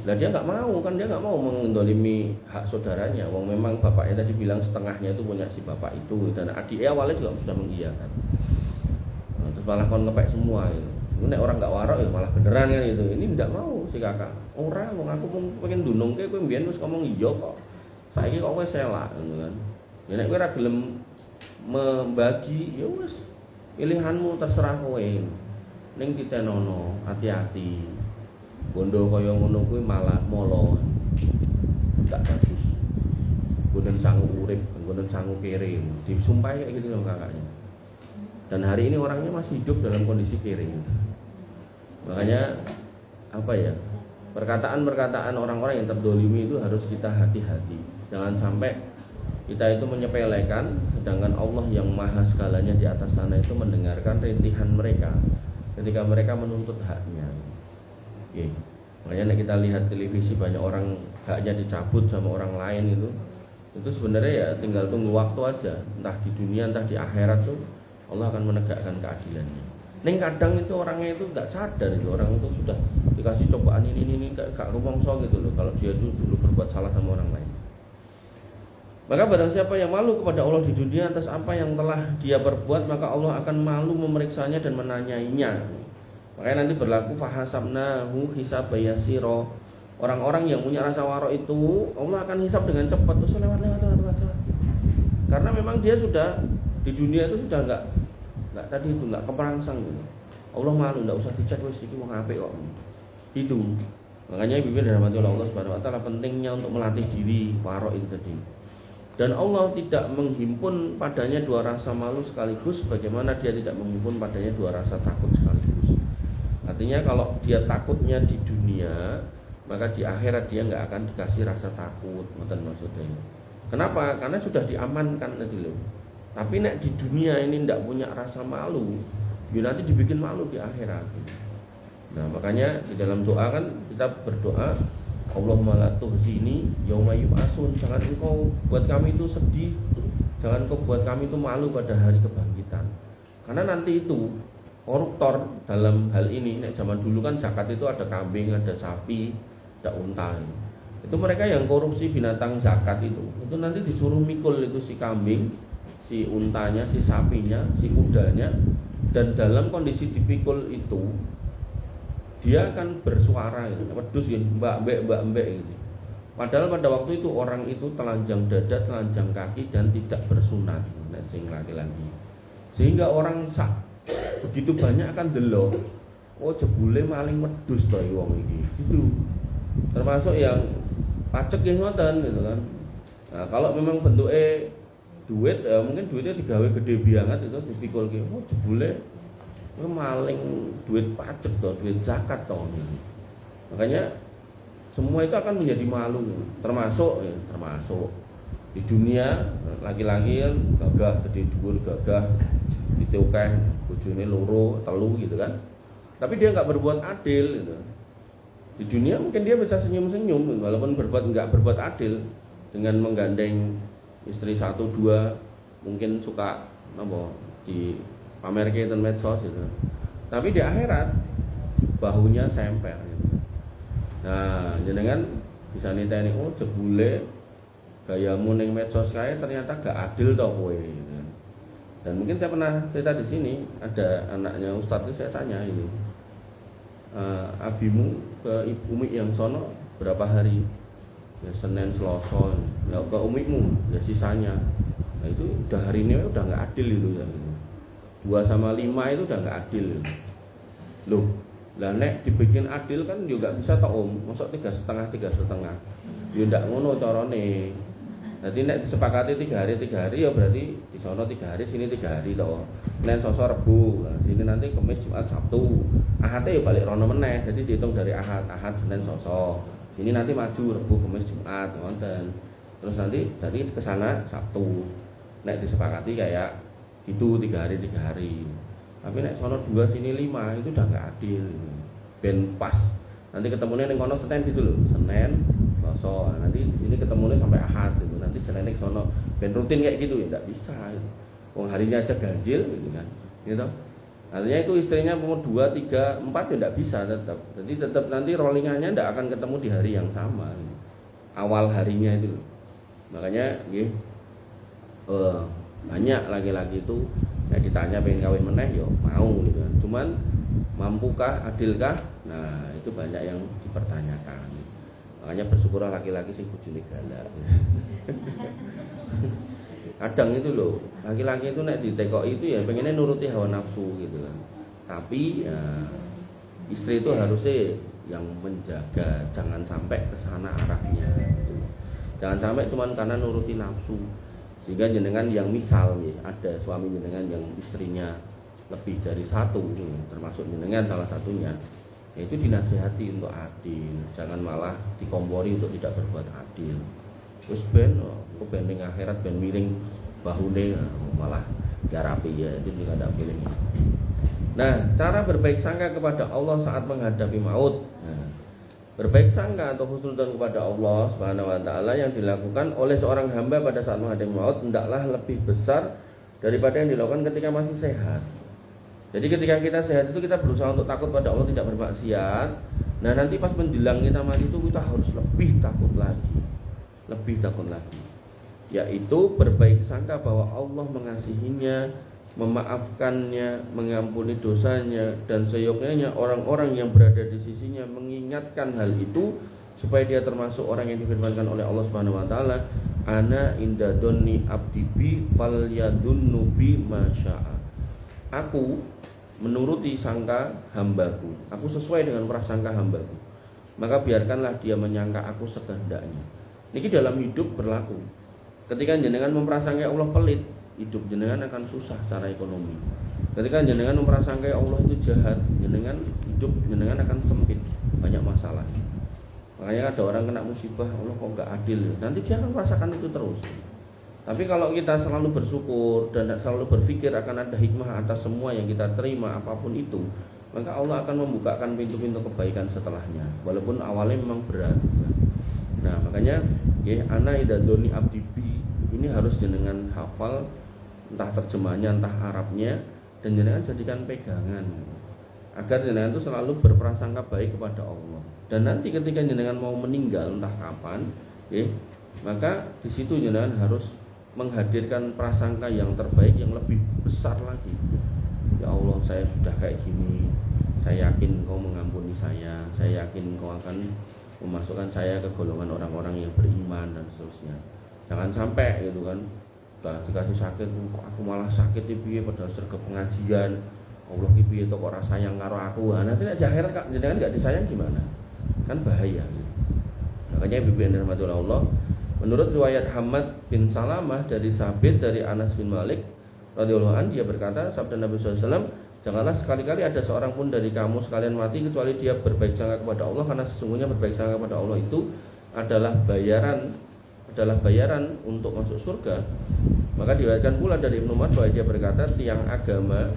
Lah dia nggak mau kan, dia nggak mau mendolimi hak saudaranya. Wong memang bapaknya tadi bilang setengahnya itu punya si bapak itu, dan adiknya awalnya juga sudah mengiyakan. Nah, terus malah kon ngepek semua gitu. Nek orang nggak warok ya malah beneran kan gitu. Ini nggak mau si kakak. Ora, wong aku mau pengen dunungke kowe mbiyen wis ngomong iya kok. Saiki kok kowe selak gitu kan. Ya nek kowe ora gelem membagi ya wis pilihanmu terserah kowe. Ning titenono, hati-hati. Bondo kaya ngono kuwi malah molo. Enggak bagus. Nggonen sangu urip, nggonen sangu kere. Disumpahi kayak gitu loh kakaknya. Dan hari ini orangnya masih hidup dalam kondisi kere. Makanya apa ya? Perkataan-perkataan orang-orang yang terdolimi itu harus kita hati-hati. Jangan sampai kita itu menyepelekan, sedangkan Allah yang maha segalanya di atas sana itu mendengarkan rintihan mereka ketika mereka menuntut haknya. Oke. Makanya kita lihat televisi banyak orang haknya dicabut sama orang lain itu sebenarnya ya tinggal tunggu waktu aja, entah di dunia entah di akhirat tuh Allah akan menegakkan keadilannya. Neng kadang itu orangnya itu nggak sadar, itu orang itu sudah dikasih cobaan ini gak rumongso gitu loh kalau dia dulu berbuat salah sama orang lain. Maka barang siapa yang malu kepada Allah di dunia atas apa yang telah dia perbuat, maka Allah akan malu memeriksanya dan menanyainya. Makanya nanti berlaku fahasabnahu hisab yasira. Orang-orang yang punya rasa warok itu Allah akan hisab dengan cepat, terus lewat. Karena memang dia sudah di dunia itu sudah enggak tadi itu enggak keperangsang gitu. Allah malu, enggak usah dicek wis iki wong apik kok. Itu. Makanya bibir dirahmati Allah Subhanahu wa taala pentingnya untuk melatih diri warok itu tadi. Dan Allah tidak menghimpun padanya dua rasa malu sekaligus, bagaimana dia tidak menghimpun padanya dua rasa takut sekaligus. Artinya kalau dia takutnya di dunia, maka di akhirat dia nggak akan dikasih rasa takut, ngoten maksudnya. Kenapa? Karena sudah diamankan tadi loh. Tapi nek di dunia ini ndak punya rasa malu, ya nanti dibikin malu di akhirat. Nah makanya di dalam doa kan kita berdoa, Allahumma la tuhzini yauma yub'atsun. Jangan engkau buat kami itu sedih, jangan engkau buat kami itu malu pada hari kebangkitan. Karena nanti itu koruptor dalam hal ini, nek zaman dulu kan zakat itu ada kambing, ada sapi, ada unta. Itu mereka yang korupsi binatang zakat itu nanti disuruh mikul itu si kambing, si untanya, si sapinya, si kudanya, dan dalam kondisi dipikul itu dia akan bersuara gitu, wedhus ya, mbak mbek gitu. Padahal pada waktu itu orang itu telanjang dada, telanjang kaki dan tidak bersunat, nek sing laki-laki. Sehingga orang begitu banyak akan delok, oh jebule maling wedhus to wong iki. Gitu. Termasuk yang pacek yang ngoten gitu kan. Nah, kalau memang bentuknya duit, mungkin duitnya digawe gede banget itu dipikulke. Oh jebule maling duit pajak to, duit zakat to gitu. Makanya semua itu akan menjadi malu, termasuk di dunia laki-laki kan gagah gede dhuwur, gagah ditukeh bojone loro telu gitu kan, tapi dia nggak berbuat adil gitu. Di dunia mungkin dia bisa senyum-senyum walaupun nggak berbuat adil, dengan menggandeng istri 1 2, mungkin suka di pamer ke medsos gitu. Tapi di akhirat bahunya semper gitu. Nah, jenengan bisa niteni, oh jebule gayamu ning medsos kae ternyata gak adil toh kowe gitu. Dan mungkin saya pernah cerita di sini, ada anaknya Ustadz itu saya tanya ini, abimu ke Umi yang sono berapa hari? Ya Senin, Selasa. Ya ke umimu ya sisanya. Nah itu udah hari ini udah nggak adil itu ya. 2 sama 5 itu udah nggak adil. Loh, lah nek dibikin adil kan juga bisa toh masuk 3,5 ya ndak ngono carane. Jadi nek disepakati 3 hari ya berarti di sono 3 hari, sini 3 hari toh. Senin, Selasa, Rabu. Nah, sini nanti Kamis, Jumat, Sabtu. Ahadnya ya balik rono meneh. Jadi dihitung dari Ahad, Senin, Selasa. Sini nanti maju Rabu, Kamis, Jumat, ngoten. Terus nanti dari ke sana Sabtu. Nek disepakati kayak itu 3 hari. Tapi nek sono 2 sini 5 itu udah nggak adil. Ben pas. Nanti ketemunya ning kono Senin gitu loh. Senin, Selasa. Nanti di sini ketemunya sampai Ahad gitu. Nanti Senin nek sono ben rutin kayak gitu ya enggak bisa. Wong harinya aja ganjil gitu kan. Gitu. Artinya itu istrinya umur 2, 3, 4 ya tidak bisa tetap. Jadi tetap nanti rollingannya tidak akan ketemu di hari yang sama. Awal harinya itu. Makanya banyak laki-laki itu saya ditanya pengen kawin meneh ya mau gitu. Cuman mampukah, adilkah? Nah, itu banyak yang dipertanyakan. Makanya bersyukurlah laki-laki sing bojone galak. Kadang itu loh, laki-laki itu nek ditekoki itu ya pengennya nuruti hawa nafsu gitu kan. Tapi ya, istri itu harusnya yang menjaga, jangan sampai ke sana arahnya gitu. Jangan sampai cuma karena nuruti nafsu. Sehingga jenengan yang misal ya, ada suami jenengan yang istrinya lebih dari satu, termasuk jenengan salah satunya, yaitu dinasihati untuk adil, jangan malah dikompori untuk tidak berbuat adil. Terus ben ning akhirat ben miring bahune malah garapi ya, itu juga tidak pilih. Nah, cara berbaik sangka kepada Allah saat menghadapi maut. Nah, berbaik sangka atau husnudzon kepada Allah Subhanahu wa taala yang dilakukan oleh seorang hamba pada saat menghadapi maut hendaklah lebih besar daripada yang dilakukan ketika masih sehat. Jadi ketika kita sehat itu kita berusaha untuk takut pada Allah, tidak bermaksiat. Nah, nanti pas menjelang kita mati itu kita harus lebih takut lagi. Lebih takut lagi, yaitu berbaik sangka bahwa Allah mengasihinya, memaafkannya, mengampuni dosanya, dan seyogyanya orang-orang yang berada di sisinya mengingatkan hal itu supaya dia termasuk orang yang difirmankan oleh Allah Subhanahu wa taala, ana inda donni abdi bi falyadunnu bi masya'a. Aku menuruti sangka hambaku, aku sesuai dengan prasangka hambaku, maka biarkanlah dia menyangka aku sekehendaknya. Ini dalam hidup berlaku. Ketika jenengan memprasangkai Allah pelit, hidup jenengan akan susah secara ekonomi. Ketika jenengan memprasangkai Allah itu jahat, hidup jenengan akan sempit, banyak masalah. Makanya ada orang kena musibah, Allah kok gak adil, nanti dia akan merasakan itu terus. Tapi kalau kita selalu bersyukur dan selalu berpikir akan ada hikmah atas semua yang kita terima apapun itu, maka Allah akan membukakan pintu-pintu kebaikan setelahnya, walaupun awalnya memang berat. Nah, makanya ana idadoni abdibi ini harus jenengan hafal, entah terjemahnya entah Arabnya, dan jenengan jadikan pegangan agar jenengan itu selalu berprasangka baik kepada Allah. Dan nanti ketika jenengan mau meninggal entah kapan, maka di situ jenengan harus menghadirkan prasangka yang terbaik, yang lebih besar lagi. Ya Allah, saya sudah kayak gini, saya yakin Engkau mengampuni saya yakin Engkau akan memasukkan saya ke golongan orang-orang yang beriman dan seterusnya. Jangan sampai gitu kan, dikasih sakit kok aku malah sakit piye padahal sergap pengajian. Allah ki piye to kok ora sayang karo aku. Nah, nanti nek akhir jenengan enggak disayang gimana? Kan bahaya gitu. Makanya Ibu yang dirahmati Allah, menurut riwayat Hamad bin Salamah dari Sabit dari Anas bin Malik radhiyallahu anhu, dia berkata, sabda Nabi SAW, janganlah sekali-kali ada seorang pun dari kamu sekalian mati kecuali dia berbaik sangka kepada Allah, karena sesungguhnya berbaik sangka kepada Allah itu adalah bayaran untuk masuk surga. Maka diriwayatkan pula dari Ibnu Umar bahwa dia berkata, tiang agama,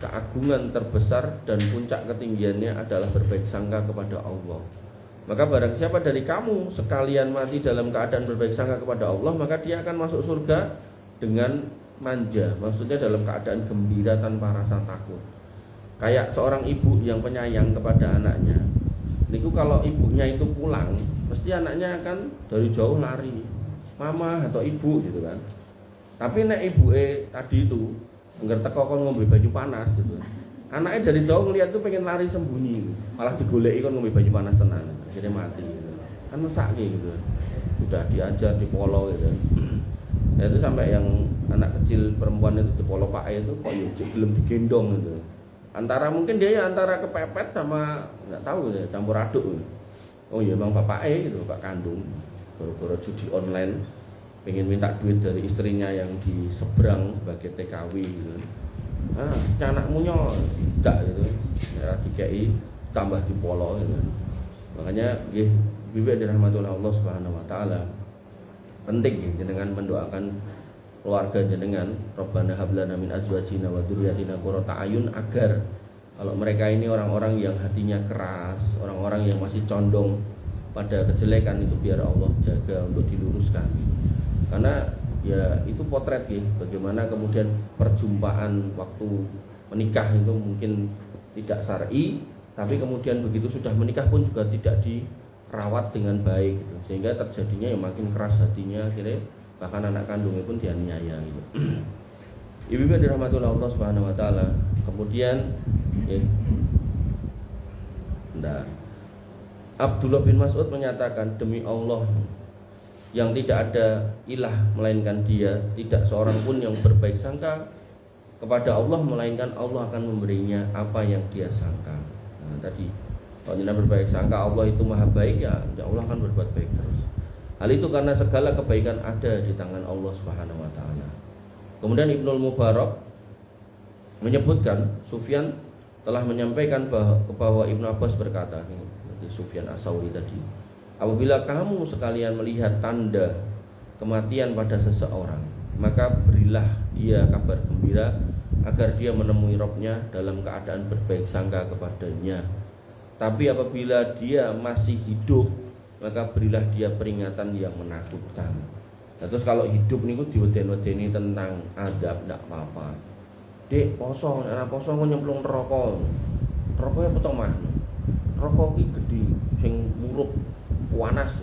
keagungan terbesar dan puncak ketinggiannya adalah berbaik sangka kepada Allah. Maka barang siapa dari kamu sekalian mati dalam keadaan berbaik sangka kepada Allah, maka dia akan masuk surga dengan manja, maksudnya dalam keadaan gembira tanpa rasa takut. Kayak seorang ibu yang penyayang kepada anaknya. Niku kalau ibunya itu pulang, mesti anaknya akan dari jauh lari, mama atau ibu gitu kan. Tapi nek ibu tadi itu ngger teko kon ngombe baju panas gitu. Anaknya dari jauh ngelihat tuh pengen lari sembunyi, malah digoleki kon ngombe baju panas tenan, akhirnya mati gitu. Kan mesake gitu. Sudah diajar di polo gitu. Nah, itu sampai yang anak kecil perempuan itu di polo Pak itu kok ya belum digendong gitu. Antara mungkin dia ya antara kepepet sama nggak tahu ya, campur aduk. Oh iya bang bapak gitu, bapak kandung, gara-gara judi online, pengen minta duit dari istrinya yang di seberang sebagai TKW gitu. Ah, anakmu nyol, tidak gitu, ya DKI tambah di polo gitu. Makanya bibir dirahmati Allah Subhanahu Wa Taala, penting ya dengan mendoakan keluarga jenengan, Rabbana hablana min azwajina wa dzurriyyatina qurrata ayun, agar kalau mereka ini orang-orang yang hatinya keras, orang-orang yang masih condong pada kejelekan itu biar Allah jaga untuk diluruskan. Karena ya itu potret ya, bagaimana kemudian perjumpaan waktu menikah itu mungkin tidak syar'i, tapi kemudian begitu sudah menikah pun juga tidak dirawat dengan baik gitu. Sehingga terjadinya yang makin keras hatinya, akhirnya bahkan anak kandungnya pun dianiaya gitu. Ibu-ibu dirahmati Allah Subhanahu wa taala. Kemudian Abdullah bin Mas'ud menyatakan, demi Allah yang tidak ada ilah melainkan Dia, tidak seorang pun yang berbaik sangka kepada Allah melainkan Allah akan memberinya apa yang dia sangka. Nah, tadi kalau kita berbaik sangka Allah itu maha baik, ya Allah akan berbuat baik terus. Hal itu karena segala kebaikan ada di tangan Allah Subhanahu wa taala. Kemudian Ibnul Mubarak menyebutkan Sufyan telah menyampaikan bahwa Ibnu Abbas berkata, Sufyan As-Sauri tadi, apabila kamu sekalian melihat tanda kematian pada seseorang, maka berilah dia kabar gembira agar dia menemui Robnya dalam keadaan berbaik sangka kepadanya. Tapi apabila dia masih hidup, maka berilah dia peringatan yang menakutkan. Nah, terus kalau hidup niku diweden-wedeni tentang adab, ndak apa-apa. Dek, poso, anak poso kok nyemplung neraka. Neraka apa to, Mas? Neraka ki gedhi sing murup panas.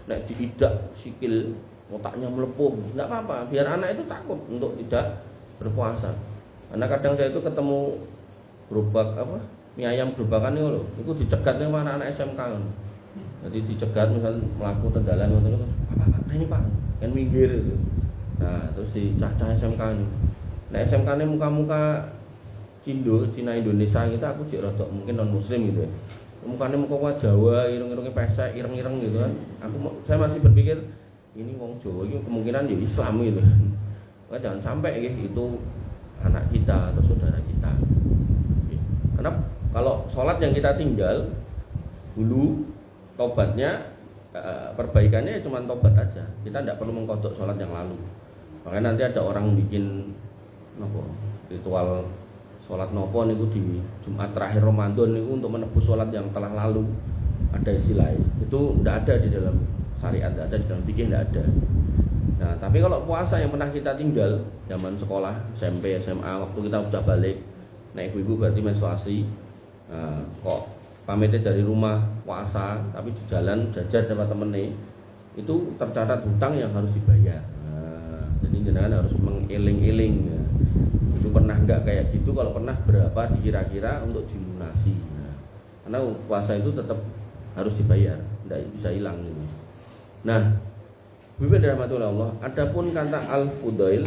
Nek diidak sikil otaknya melepuh, ndak apa-apa. Biar anak itu takut untuk tidak berpuasa. Karena kadang saya itu ketemu gerobak mie ayam gerobakan itu loh, itu dicegat nih anak-anak SMK. Jadi dicegat misal melaku tendalan ngono itu, Pak, ini Pak, kan minggir gitu. Nah, terus dicacah SMK ini. Nah, SMK ini muka-muka Cina Indonesia gitu, aku cek rodok mungkin non muslim gitu ya. Mukanya muka Jawa, ireng-irengnya pesek, ireng-ireng gitu kan. Saya masih berpikir ini wong Jawa itu kemungkinan ya Islam gitu. Maka jangan sampai itu anak kita atau saudara kita. Karena kalau sholat yang kita tinggal dulu, tobatnya perbaikannya cuma tobat aja. Kita tidak perlu mengkodok sholat yang lalu. Makanya nanti ada orang bikin ritual sholat nopo niku di Jumat terakhir Ramadan niku untuk menebus sholat yang telah lalu. Ada istilahnya. Itu tidak ada di dalam syariat, tidak ada di dalam fikih, tidak ada. Nah, tapi kalau puasa yang pernah kita tinggal zaman sekolah, SMP, SMA, waktu kita sudah balik, nah ibu-ibu berarti menstruasi, kok pamitnya dari rumah puasa, tapi di jalan jajan sama temennya, itu tercatat hutang yang harus dibayar. Nah, jadi jenengan harus mengeling-eling. Ya. Itu pernah enggak kayak gitu? Kalau pernah berapa dikira-kira untuk dilunasi? Nah, karena puasa itu tetap harus dibayar, tidak bisa hilang. Gitu. Nah, Bibi dirahmati Allah. Adapun kata al-fudail,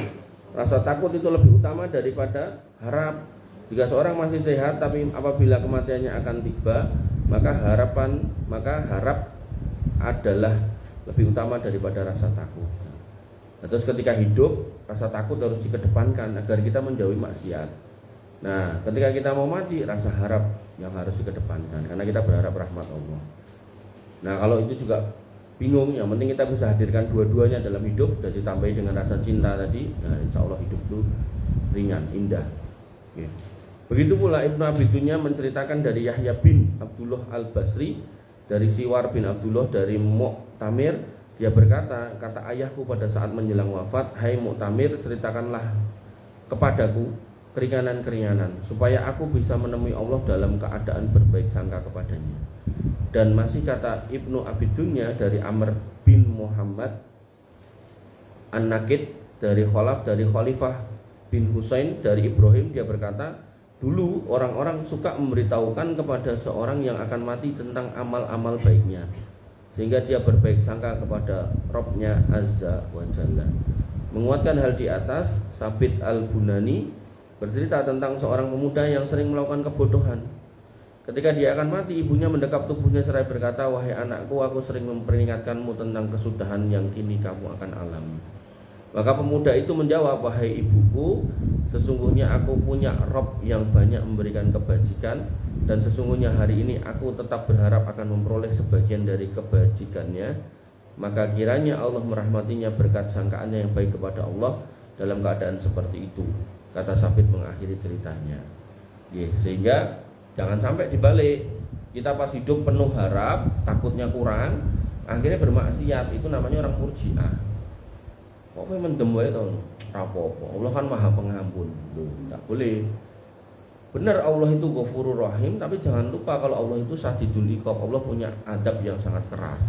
rasa takut itu lebih utama daripada harap. Jika seorang masih sehat tapi apabila kematiannya akan tiba, maka harap adalah lebih utama daripada rasa takut. Nah, terus ketika hidup, rasa takut harus dikedepankan agar kita menjauhi maksiat. Nah, ketika kita mau mati, rasa harap yang harus dikedepankan karena kita berharap rahmat Allah. Nah, kalau itu juga bingung, yang penting kita bisa hadirkan dua-duanya dalam hidup dan ditambahi dengan rasa cinta tadi. Nah, insya Allah hidup itu ringan, indah. Oke. Begitu pula Ibnu Abi Dunya menceritakan dari Yahya bin Abdullah Al-Basri, dari Siwar bin Abdullah, dari Mu'tamir, dia berkata, kata ayahku pada saat menjelang wafat, hai Mu'tamir, ceritakanlah kepadaku keringanan-keringanan supaya aku bisa menemui Allah dalam keadaan berbaik sangka kepadanya. Dan masih kata Ibnu Abi Dunya dari Amr bin Muhammad An-Nakid, dari Khalaf, dari Khalifah bin Husain, dari Ibrahim, dia berkata, dulu orang-orang suka memberitahukan kepada seorang yang akan mati tentang amal-amal baiknya sehingga dia berbaik sangka kepada Rabbnya Azza wa Jalla. Menguatkan hal di atas, Sabit Al-Bunani bercerita tentang seorang pemuda yang sering melakukan kebodohan. Ketika dia akan mati, ibunya mendekap tubuhnya seraya berkata, wahai anakku, aku sering memperingatkanmu tentang kesudahan yang kini kamu akan alami. Maka pemuda itu menjawab, wahai ibuku, sesungguhnya aku punya Rabb yang banyak memberikan kebajikan, dan sesungguhnya hari ini aku tetap berharap akan memperoleh sebagian dari kebajikannya. Maka kiranya Allah merahmatinya berkat sangkaannya yang baik kepada Allah dalam keadaan seperti itu, kata Sabit mengakhiri ceritanya. Sehingga jangan sampai dibalik, kita pas hidup penuh harap, takutnya kurang, akhirnya bermaksiat. Itu namanya orang Murji'ah. Kok mendem wae to? Rapopo. Allah kan Maha Pengampun. Loh, enggak boleh. benar Allah itu Ghafurur Rahim, tapi jangan lupa kalau Allah itu Syadidul Iqab, Allah punya adab yang sangat keras.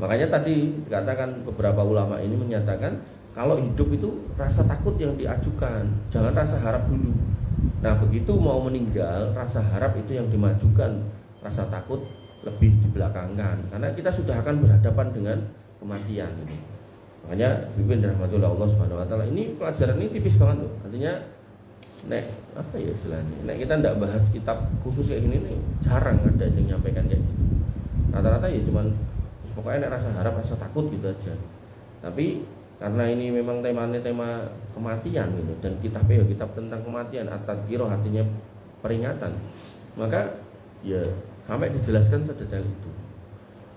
Makanya tadi dikatakan beberapa ulama ini menyatakan kalau hidup itu rasa takut yang diajukan, jangan rasa harap dulu. Nah begitu mau meninggal, rasa harap itu yang dimajukan, rasa takut lebih dibelakangkan, karena kita sudah akan berhadapan dengan kematian. Makanya Bibin rahmatullah Allah subhanahu wa ta'ala, ini pelajaran ini tipis banget loh. Artinya nek apa ya istilahnya, nek kita tidak bahas kitab khusus kayak gini nih, jarang ada yang nyampaikan kayak gitu. Rata-rata ya cuman pokoknya nek rasa harap, rasa takut gitu aja. Tapi karena ini memang temanya tema kematian gitu, dan kitabnya kitab tentang kematian, at-tadhkirah artinya peringatan, maka ya sampai dijelaskan sedetail itu.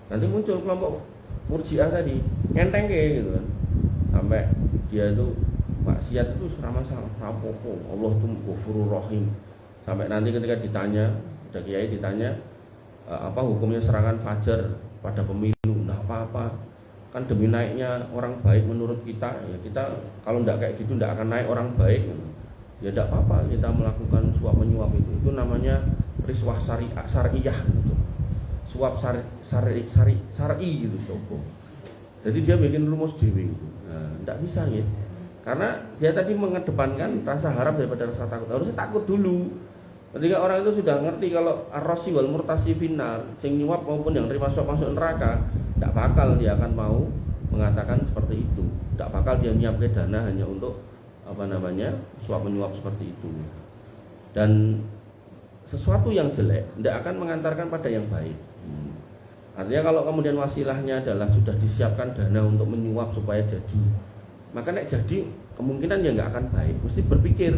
Nanti muncul kelompok Murji'ah tadi, enteng kayak gitu kan, sampai dia itu maksiat itu serama salah rapopo, Allah itu Ghafurur Rahim. Sampai nanti ketika ditanya, ada kiai ditanya apa hukumnya serangan fajar pada pemilu, nah apa-apa, kan demi naiknya orang baik menurut kita, ya kita kalau enggak kayak gitu enggak akan naik orang baik, ya enggak apa-apa kita melakukan suap menyuap itu namanya riswah syariah gitu, suap syari gitu coba. Jadi dia bikin rumus dewi gitu. Nah, enggak bisa ya, karena dia tadi mengedepankan rasa harap daripada rasa takut. Harusnya takut dulu. Ketika orang itu sudah ngerti kalau ar-rasi wal murtasi finnar, sing nyuap maupun yang terima suap masuk neraka, tidak bakal dia akan mau mengatakan seperti itu. Tidak bakal dia nyiapkan dana hanya untuk suap menyuap seperti itu. Dan sesuatu yang jelek tidak akan mengantarkan pada yang baik. Artinya kalau kemudian wasilahnya adalah sudah disiapkan dana untuk menyuap supaya jadi, maka nek jadi kemungkinan ya nggak akan baik. Mesti berpikir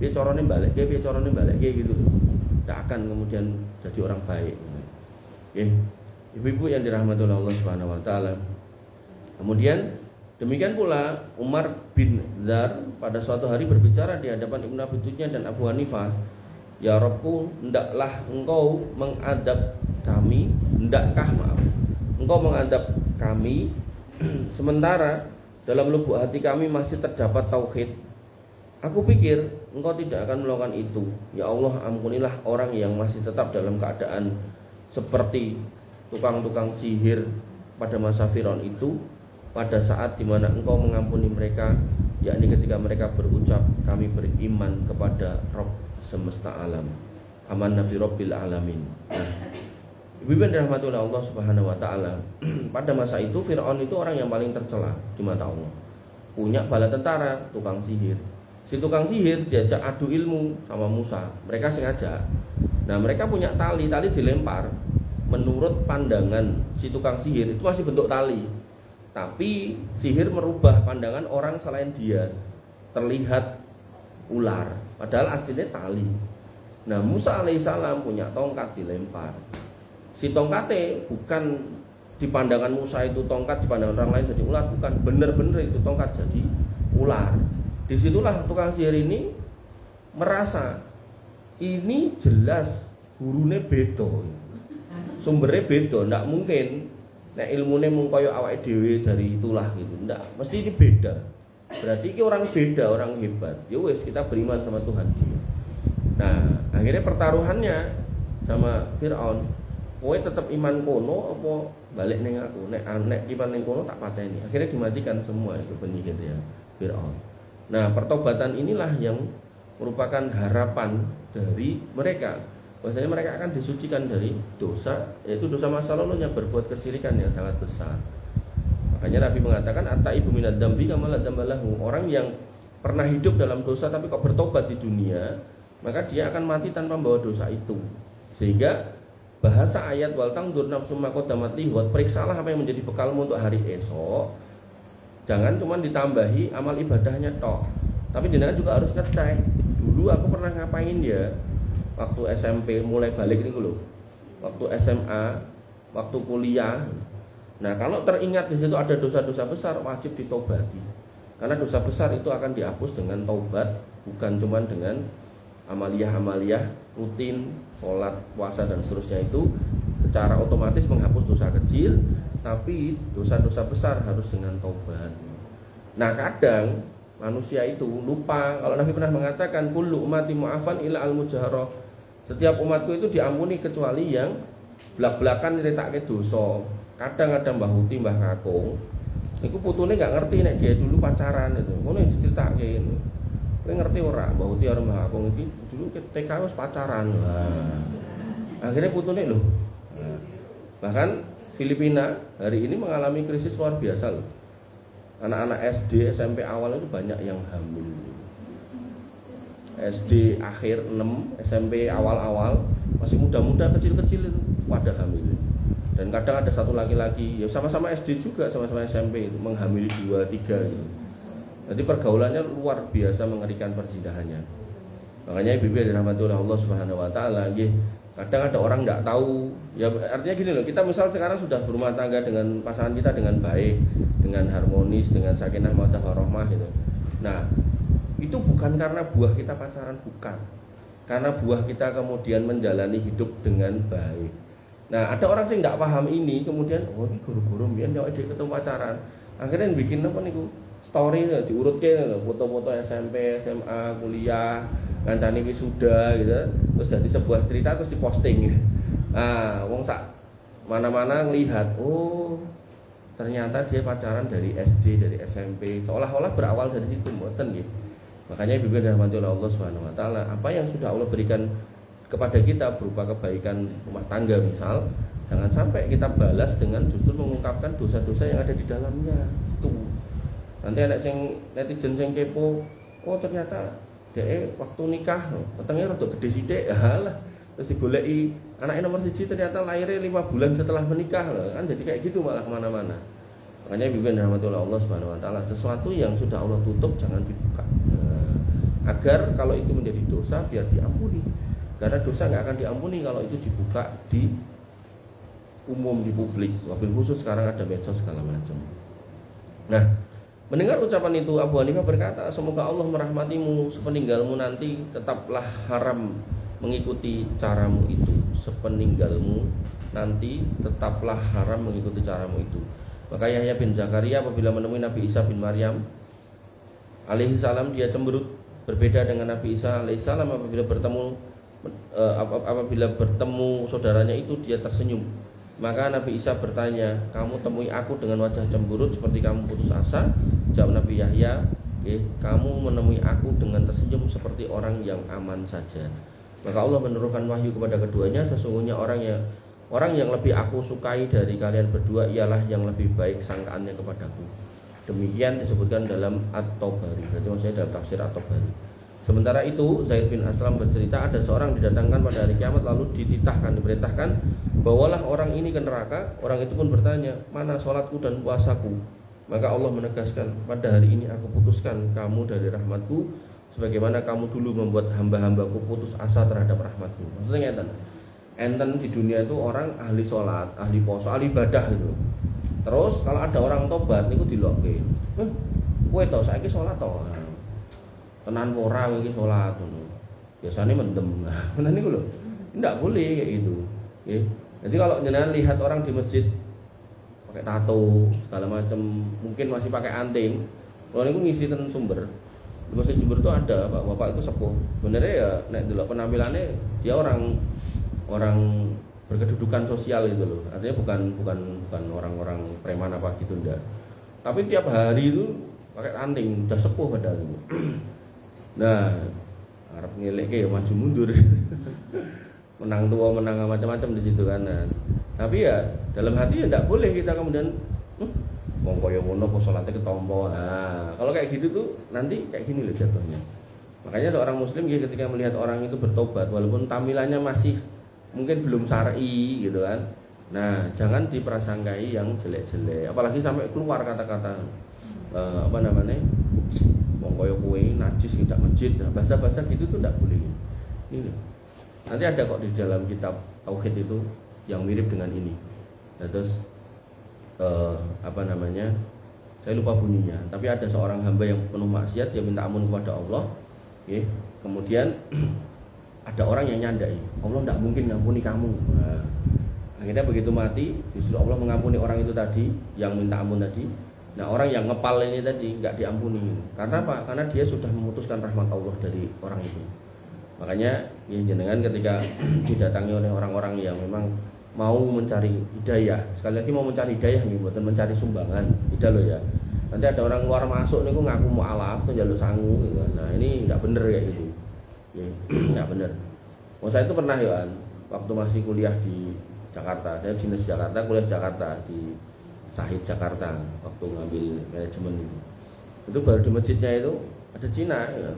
dia corone balik gitu. Tidak akan kemudian jadi orang baik. Oke. Ibu-ibu yang dirahmati oleh Allah Subhanahu wa taala. Kemudian demikian pula Umar bin Dzar pada suatu hari berbicara di hadapan Ibnu Abi Dunya dan Abu Hanifah, "Ya Rabbku, hendaklah engkau mengadab kami, engkau mengadab kami sementara dalam lubuk hati kami masih terdapat tauhid. Aku pikir engkau tidak akan melakukan itu. Ya Allah, ampunilah orang yang masih tetap dalam keadaan seperti tukang-tukang sihir pada masa Firaun itu, pada saat dimana engkau mengampuni mereka, yakni ketika mereka berucap, kami beriman kepada Rabb semesta alam, aman nabi Rabbil alamin." Ibu-ibu yang dirahmati oleh Allah Subhanahu wa taala, pada masa itu Firaun itu orang yang paling tercela di mata Allah. Punya bala tentara, tukang sihir. Si tukang sihir diajak adu ilmu sama Musa. Mereka sengaja. Nah, mereka punya tali dilempar. Menurut pandangan si tukang sihir itu masih bentuk tali. Tapi sihir merubah pandangan orang selain dia. Terlihat ular, padahal aslinya tali. Nah, Musa alaihissalam punya tongkat dilempar. Si tongkatnya bukan di pandangan Musa itu tongkat, di pandangan orang lain jadi ular, bukan, bener-bener itu tongkat jadi ular. Disitulah tukang sihir ini merasa ini jelas gurune beda, sumbernya beda, ndak mungkin nek ilmune mung kaya awake dhewe dari itulah gitu, ndak, mesti ini beda. Berarti ini orang beda, orang hebat. Ya wes, kita beriman sama Tuhan dia. Nah, akhirnya pertaruhannya sama Firaun, kowe tetap iman kono apa balik ning aku? Nek iman ning kono tak pateni. Akhirnya dimatikan semua itu penyihir ya Firaun. Nah, pertobatan inilah yang merupakan harapan dari mereka, bahwasanya mereka akan disucikan dari dosa, yaitu dosa masa lalunya, berbuat kesyirikan yang sangat besar. Makanya Nabi mengatakan at-taibu minad dzambi kama la dzambalahu. Orang yang pernah hidup dalam dosa tapi kok bertobat di dunia, maka dia akan mati tanpa membawa dosa itu. Sehingga bahasa ayat wal tangdur nafsum ma qaddamat lihat, periksalah apa yang menjadi bekalmu untuk hari esok. Jangan cuma ditambahi amal ibadahnya toh, tapi jenengan juga harus ngecek dulu aku pernah ngapain ya waktu SMP mulai balik ini dulu, waktu SMA, waktu kuliah. Nah, kalau teringat di situ ada dosa-dosa besar, wajib ditobati. Karena dosa besar itu akan dihapus dengan taubat, bukan cuma dengan amaliyah rutin, sholat, puasa dan seterusnya itu secara otomatis menghapus dosa kecil, tapi dosa-dosa besar harus dengan taubat. Nah, kadang manusia itu lupa kalau Nabi pernah mengatakan kullu ummati mu'afan illa al-mujaharah. Setiap umatku itu diampuni kecuali yang blak-blakan nyritake dosa. Kadang-kadang Mbah Huti, Mbah Kakung niku putune gak ngerti nek dia dulu pacaran itu. Ngono diceritake. Kowe ngerti ora Mbah Huti karo Mbah Kakung iki dulu TK wis pacaran. Akhirnya putune lho. Bahkan Filipina hari ini mengalami krisis luar biasa loh. Anak-anak SD, SMP awal itu banyak yang hamil. SD akhir 6, SMP awal-awal masih muda-muda kecil-kecil itu pada hamil. Dan kadang ada satu laki-laki, ya sama-sama SD juga, sama-sama SMP itu menghamili 2, 3 gitu. Jadi pergaulannya luar biasa mengerikan perzinahannya. Makanya ibu-ibu dirahmati oleh Allah Subhanahu wa taala, kadang ada orang enggak tahu. Ya artinya gini loh, kita misal sekarang sudah berumah tangga dengan pasangan kita dengan baik, dengan harmonis, dengan sakinah mawaddah warahmah gitu. Nah, itu bukan karena buah kita pacaran, bukan. Karena buah kita kemudian menjalani hidup dengan baik. Nah, ada orang sih enggak paham ini, kemudian oh ini guru-guru mbiyen yo ketemu pacaran. Akhirnya bikin apa niku? Story diurutke foto-foto SMP, SMA, kuliah, ngancani wisuda gitu. Terus jadi sebuah cerita terus diposting. Nah, wong sak mana-mana ngelihat, oh ternyata dia pacaran dari SD, dari SMP, seolah-olah berawal dari situ, mboten nggih. Makanya ibu dan rahmati Allah Subhanahu wa taala, apa yang sudah Allah berikan kepada kita berupa kebaikan rumah tangga misal, jangan sampai kita balas dengan justru mengungkapkan dosa-dosa yang ada di dalamnya. Itu. Nanti ada netizen sing kepo, oh ternyata dia waktu nikah wetenge rada gede sithik, halah. Terus digoleki anaknya nomor 1 ternyata lahirnya 5 bulan setelah menikah, kan jadi kayak gitu malah kemana-mana. Makanya ibu dan rahmatullah Allah Subhanahu wa taala, sesuatu yang sudah Allah tutup jangan dibuka. Agar kalau itu menjadi dosa biar diampuni. Karena dosa nggak akan diampuni kalau itu dibuka di umum, di publik. Wabil khusus sekarang ada medsos segala macam. Nah, mendengar ucapan itu Abu Hanifah berkata, semoga Allah merahmatimu, sepeninggalmu nanti tetaplah haram mengikuti caramu itu. Sepeninggalmu nanti tetaplah haram mengikuti caramu itu. Maka Yahya bin Zakaria apabila menemui Nabi Isa bin Maryam alaihi salam, dia cemberut. Berbeda dengan Nabi Isa alaihi salam, apabila bertemu saudaranya itu dia tersenyum. Maka Nabi Isa bertanya, kamu temui aku dengan wajah cemberut seperti kamu putus asa? Jawab Nabi Yahya, kamu menemui aku dengan tersenyum seperti orang yang aman saja. Maka Allah menurunkan wahyu kepada keduanya, sesungguhnya orang yang lebih aku sukai dari kalian berdua ialah yang lebih baik sangkaannya kepadaku. Demikian disebutkan dalam At-Tabari, berarti maksudnya dalam tafsir At-Tabari. Sementara itu Zaid bin Aslam bercerita, ada seorang didatangkan pada hari kiamat lalu diperintahkan bawalah orang ini ke neraka. Orang itu pun bertanya, mana sholatku dan puasaku? Maka Allah menegaskan, pada hari ini aku putuskan kamu dari rahmatku sebagaimana kamu dulu membuat hamba-hambaku putus asa terhadap rahmatku. Maksudnya enten di dunia itu orang ahli sholat, ahli puasa, ahli ibadah itu. Terus kalau ada orang tobat niku dilokke. Kowe to saiki sholat to. Tenan ora kowe iki sholat ngono. Biasane mendem. Ngoten niku lho. Ndak boleh kayak gitu. Nggih. Jadi kalau jenengan lihat orang di masjid pakai tato segala macam, mungkin masih pakai anting. Kalau niku ngisi ten sumber. Di Masjid Jember itu ada bapak itu sepuh. Sebenarnya ya nek delok penampilannya dia orang berkedudukan sosial itu loh. Artinya bukan orang-orang preman apa gitu, enggak. Tapi tiap hari itu pakai anting, udah sepuh padahal. Nah, arep ngelekke ya maju mundur. Menang tua, menang macam-macam di situ kan. Nah, tapi ya dalam hati ya enggak boleh kita kemudian wong kaya ngono kok salate ketompo. Nah, kalau kayak gitu tuh nanti kayak gini loh jatuhnya. Makanya seorang muslim ya ketika melihat orang itu bertobat walaupun tampilannya masih mungkin belum syar'i gitu kan. Nah, jangan diprasangkai yang jelek-jelek, apalagi sampai keluar kata-kata wong kaya kowe najis tidak masjid. Nah, bahasa-bahasa gitu tuh enggak boleh. Ini nanti ada kok di dalam kitab tauhid itu yang mirip dengan ini. Nah, terus saya lupa bunyinya, tapi ada seorang hamba yang penuh maksiat, dia minta ampun kepada Allah, kemudian ada orang yang nyandai, Allah tidak mungkin ngampuni kamu. Nah, akhirnya begitu mati, justru Allah mengampuni orang itu tadi yang minta ampun tadi. Nah orang yang ngepal ini tadi nggak diampuni. Karena apa? Karena dia sudah memutuskan rahmat Allah dari orang itu. Makanya ya jenengan ketika didatangi oleh orang-orang yang memang mau mencari hidayah, sekali lagi mau mencari hidayah nih, bukan mencari sumbangan, tidak loh ya. Nanti ada orang luar masuk nih, ngaku mualaf atau jalur sangu gitu. Nah ini nggak bener kayak gitu, ya, nggak bener. Oh saya itu pernah ya, waktu masih kuliah di Jakarta, saya dinas Jakarta, kuliah Jakarta di Sahid Jakarta, waktu ngambil manajemen itu baru di masjidnya itu ada Cina, ya.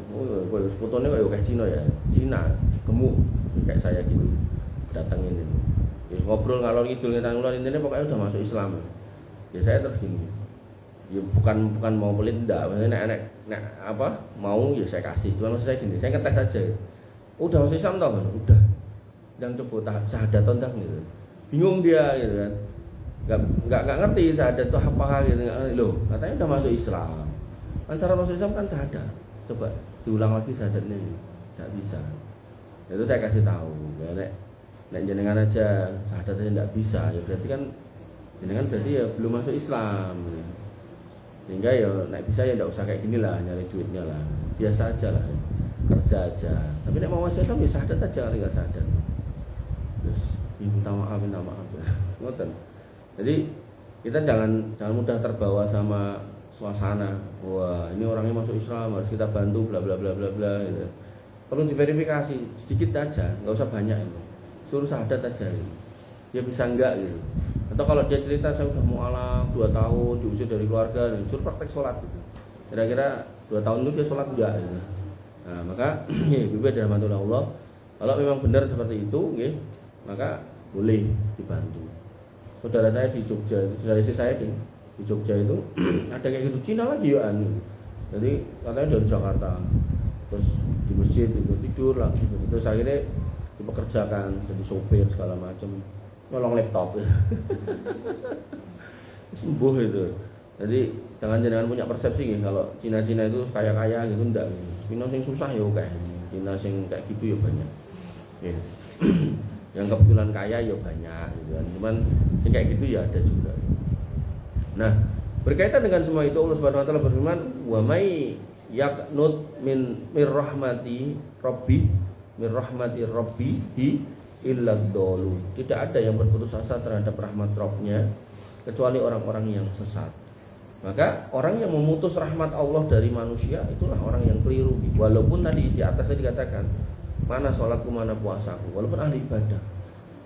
Fotonya kayak Cina ya, Cina gemuk kayak saya gitu, datangin itu. Ya, ngobrol ngalor ngidul ngetang ngalor intinya pokoknya udah masuk Islam. Ya saya terus gini, ya bukan mau pelit enggak, maksudnya nek apa mau ya saya kasih, cuma maksud saya gini, saya ngetes aja. Udah masuk Islam tau kan? Udah. Yang coba syahadat tentang gitu. Bingung dia gitu kan. Enggak ngerti syahadat itu apa gitu. Loh, katanya udah masuk Islam. Kan cara masuk Islam kan syahadat. Coba diulang lagi syahadatnya. Enggak bisa. Itu saya kasih tahu. Ya, nek jenengan aja syahadatnya enggak bisa, ya berarti kan jenengan berarti ya belum masuk Islam. Sehingga ya nek bisa ya enggak usah kayak gini lah, nyari duitnya lah. Biasa aja lah. Kerja aja. Tapi nek mau masuk Islam ya syahadat aja, tinggal syahadat. Terus minta maaf ya. Ngoten. Jadi kita jangan mudah terbawa sama suasana. Wah, ini orangnya masuk Islam, harus kita bantu bla bla bla bla bla gitu. Perlu diverifikasi sedikit aja, nggak usah banyak itu. Suruh syahadat aja gitu. Dia bisa enggak gitu. Atau kalau dia cerita saya udah mualaf 2 tahun diusir dari keluarga, suruh praktek sholat gitu. Kira-kira 2 tahun itu dia sholat enggak gitu. Nah, maka Ibu dirahmati Allah, kalau memang benar seperti itu, maka boleh dibantu. Saudara saya di Jogja, saudara istri saya di Jogja itu ada kayak gitu, Cina lagi ya anu. Jadi katanya dari Jakarta, terus di masjid itu tidur lah, gitu. Terus akhirnya dipekerjakan jadi sopir segala macam, nolong laptop, sembuh itu. Jadi jangan punya persepsi nih kalau Cina itu kaya gitu, enggak. Cina yang susah ya kayak, Cina yang kayak gitu ya banyak. Ya. Yang kebetulan kaya ya banyak gitu kan. Cuman yang kayak gitu ya ada juga. Nah, berkaitan dengan semua itu Allah Subhanahu wa taala berfirman, "Wa may yaqnut min rahmati rabbihi illa dhalun." Tidak ada yang berputus asa terhadap rahmat Rabb-nya kecuali orang-orang yang sesat. Maka orang yang memutus rahmat Allah dari manusia itulah orang yang keliru. Walaupun tadi di atasnya dikatakan mana sholatku, mana puasaku, walaupun ahli ibadah.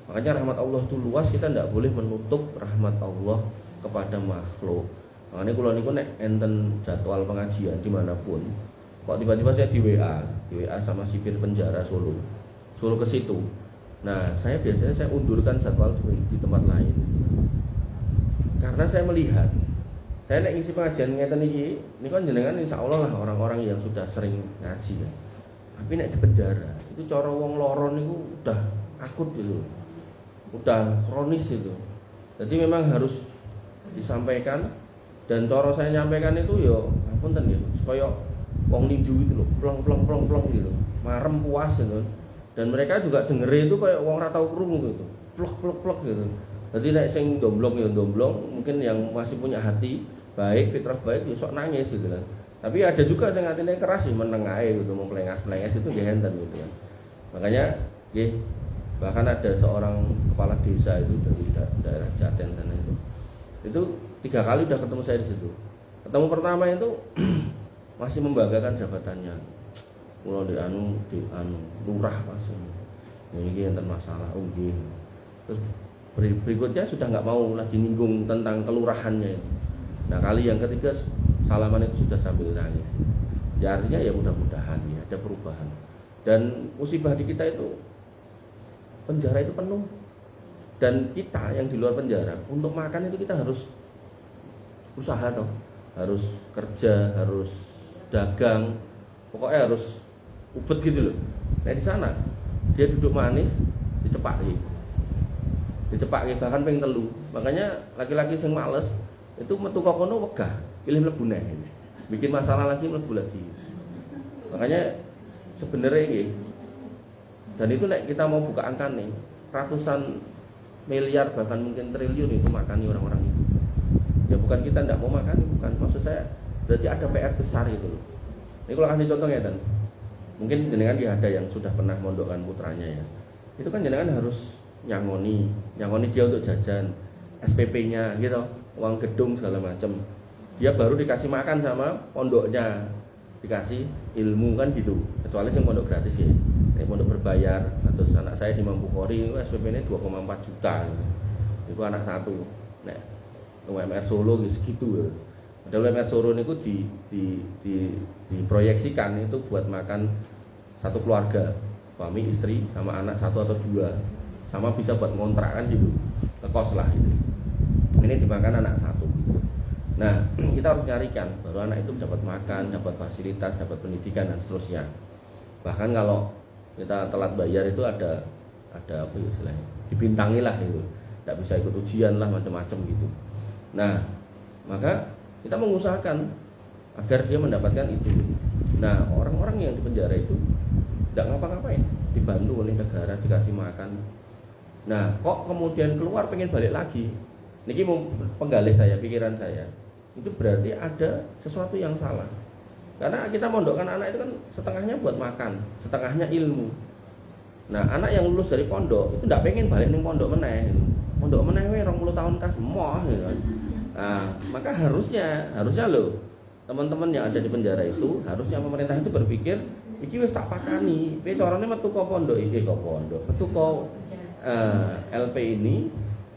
Makanya rahmat Allah itu luas, kita tidak boleh menutup rahmat Allah kepada makhluk. Makanya kalau niku nek enten jadwal pengajian dimanapun, kok tiba-tiba saya di WA sama sipir penjara Solo ke situ. Nah saya biasanya saya undurkan jadwal di tempat lain, karena saya melihat saya nek ngisi pengajian ngeten iki, ini kan jenengan insya Allah lah orang-orang yang sudah sering ngaji ya. Tapi nek di penjara itu cara wong loro niku udah akut gitu, udah kronis itu. Jadi memang harus disampaikan, dan cara saya nyampaikan itu yo ngapunten ya, kaya wong ninju itu loh, plong gitu, marem puas gitu. Dan mereka juga dengere itu kayak wong ora tau krungu gitu, plok gitu. Jadi nek sing domblong ya domblong, mungkin yang masih punya hati baik, fitrah baik ya sok nangis gitu kan. Tapi ada juga yang hatinya keras sih, meneng ae gitu, memplengas itu nggih enten gitu kan. Makanya nggih, bahkan ada seorang kepala desa itu dari daerah Jaten sana itu 3 kali udah ketemu saya di situ. Ketemu pertama itu masih membanggakan jabatannya, mulai di anu lurah pasien. Ini enten masalah, nggih. Terus berikutnya sudah nggak mau lagi nyinggung tentang kelurahannya itu. Nah kali yang ketiga salaman itu sudah sambil nangis. Ya artinya ya mudah-mudahan ya ada perubahan. Dan musibah di kita itu penjara itu penuh. Dan kita yang di luar penjara untuk makan itu kita harus usaha dong, harus kerja, harus dagang, pokoknya harus ubet gitu loh. Nah di sana dia duduk manis, dicepaki, bahkan pengen telu. Makanya laki-laki yang males itu metu kok kono wegah, pilih mlebu neh. Bikin masalah lagi mlebu lagi. Makanya sebenarnya ini, dan itu nek kita mau buka angka nih, ratusan miliar bahkan mungkin triliun itu makani orang-orang itu. Ya bukan kita tidak mau makan, bukan, maksud saya berarti ada PR besar gitu loh. Ini kalau kasih contoh ya, dan mungkin jenengan ada yang sudah pernah mondokkan putranya ya, itu kan jenengan harus nyangoni dia untuk jajan, SPP-nya gitu, uang gedung segala macam. Dia baru dikasih makan sama pondoknya, dikasih ilmu kan gitu. Kecuali yang pondok gratis ya, ini pondok berbayar. Atau anak saya di Mambukhori itu SPP-nya 2,4 juta, itu anak satu. Nah, UMR Solo gitu ya. Padahal UMR Solo itu diproyeksikan itu buat makan satu keluarga, suami istri sama anak satu atau dua, sama bisa buat ngontrak kan gitu, kos lah gitu. Ini dimakan anak satu gitu. Nah, kita harus nyarikan baru anak itu dapat makan, dapat fasilitas, dapat pendidikan dan seterusnya. Bahkan kalau kita telat bayar itu ada apa ya istilahnya, dibintangi lah itu, tidak bisa ikut ujian lah macam-macam gitu. Nah, maka kita mengusahakan agar dia mendapatkan itu. Nah, orang-orang yang di penjara itu tidak ngapa-ngapain, dibantu oleh negara, dikasih makan. Nah, kok kemudian keluar pengen balik lagi? Niki mau penggalih saya, pikiran saya, itu berarti ada sesuatu yang salah. Karena kita mondokkan anak itu kan setengahnya buat makan, setengahnya ilmu. Nah, anak yang lulus dari pondok itu tidak pengen balik ning pondok meneh. Pondok meneh 20 tahun kas moh gitu kan. Nah, maka harusnya loh teman-teman yang ada di penjara itu, harusnya pemerintah itu berpikir iki wis tak pakani, kowe carane metu ka pondok iki kok pondok, metu ka LP ini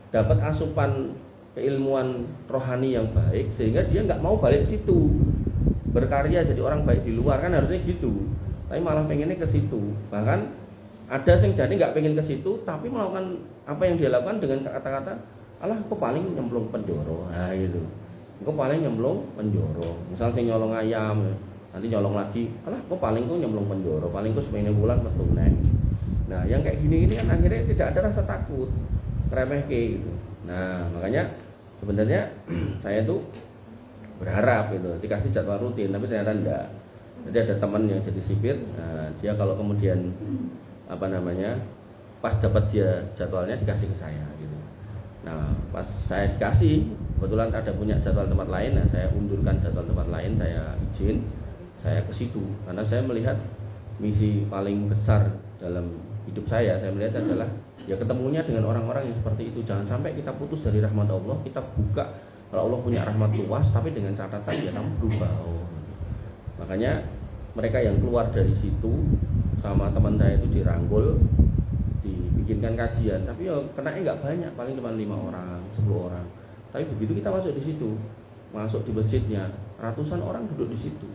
dapat asupan keilmuan rohani yang baik sehingga dia nggak mau balik situ berkarya jadi orang baik di luar, kan harusnya gitu, tapi malah pengennya ke situ. Bahkan ada yang jadi nggak pengen ke situ tapi melakukan apa yang dia lakukan dengan kata-kata alah kok paling nyemplung penjoro, nah gitu, kok paling nyemplung penjoro. Misal saya nyolong ayam, nanti nyolong lagi, alah kok paling kok nyemplung penjoro, paling kok seminggu bulan metu neng. Nah, yang kayak gini ini kan akhirnya tidak ada rasa takut, remeh kayak gitu. Nah, makanya sebenarnya saya tuh berharap gitu dikasih jadwal rutin, tapi ternyata enggak. Jadi ada teman yang jadi sipir, nah, dia kalau kemudian pas dapat dia jadwalnya dikasih ke saya gitu. Nah, pas saya dikasih, kebetulan ada punya jadwal tempat lain, nah saya undurkan jadwal tempat lain, saya izin, saya ke situ karena saya melihat misi paling besar dalam hidup saya melihat adalah ya ketemunya dengan orang-orang yang seperti itu. Jangan sampai kita putus dari rahmat Allah, kita buka kalau Allah punya rahmat luas, tapi dengan catatan ya kamu berubah. Makanya mereka yang keluar dari situ sama teman saya itu dirangkul, dibikinkan kajian, tapi ya kenanya nggak banyak, paling cuma 5 orang, 10 orang. Tapi begitu kita masuk di situ, masuk di masjidnya, ratusan orang duduk di situ.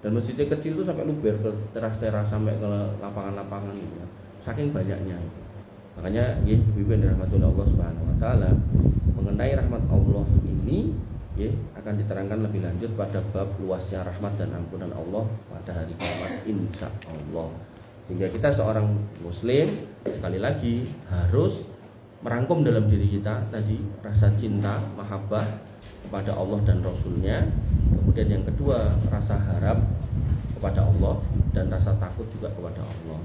Dan masjidnya kecil itu sampai luber ke teras-teras sampai ke lapangan-lapangan gitu ya. Saking banyaknya itu. Makanya ya bimbing rahmatullah Allah Subhanahu wa taala mengenai rahmat Allah ini ya akan diterangkan lebih lanjut pada bab luasnya rahmat dan ampunan Allah pada hari kiamat insya Allah. Sehingga kita seorang muslim sekali lagi harus merangkum dalam diri kita tadi rasa cinta, mahabbah kepada Allah dan Rasulnya. Kemudian yang kedua rasa harap kepada Allah dan rasa takut juga kepada Allah.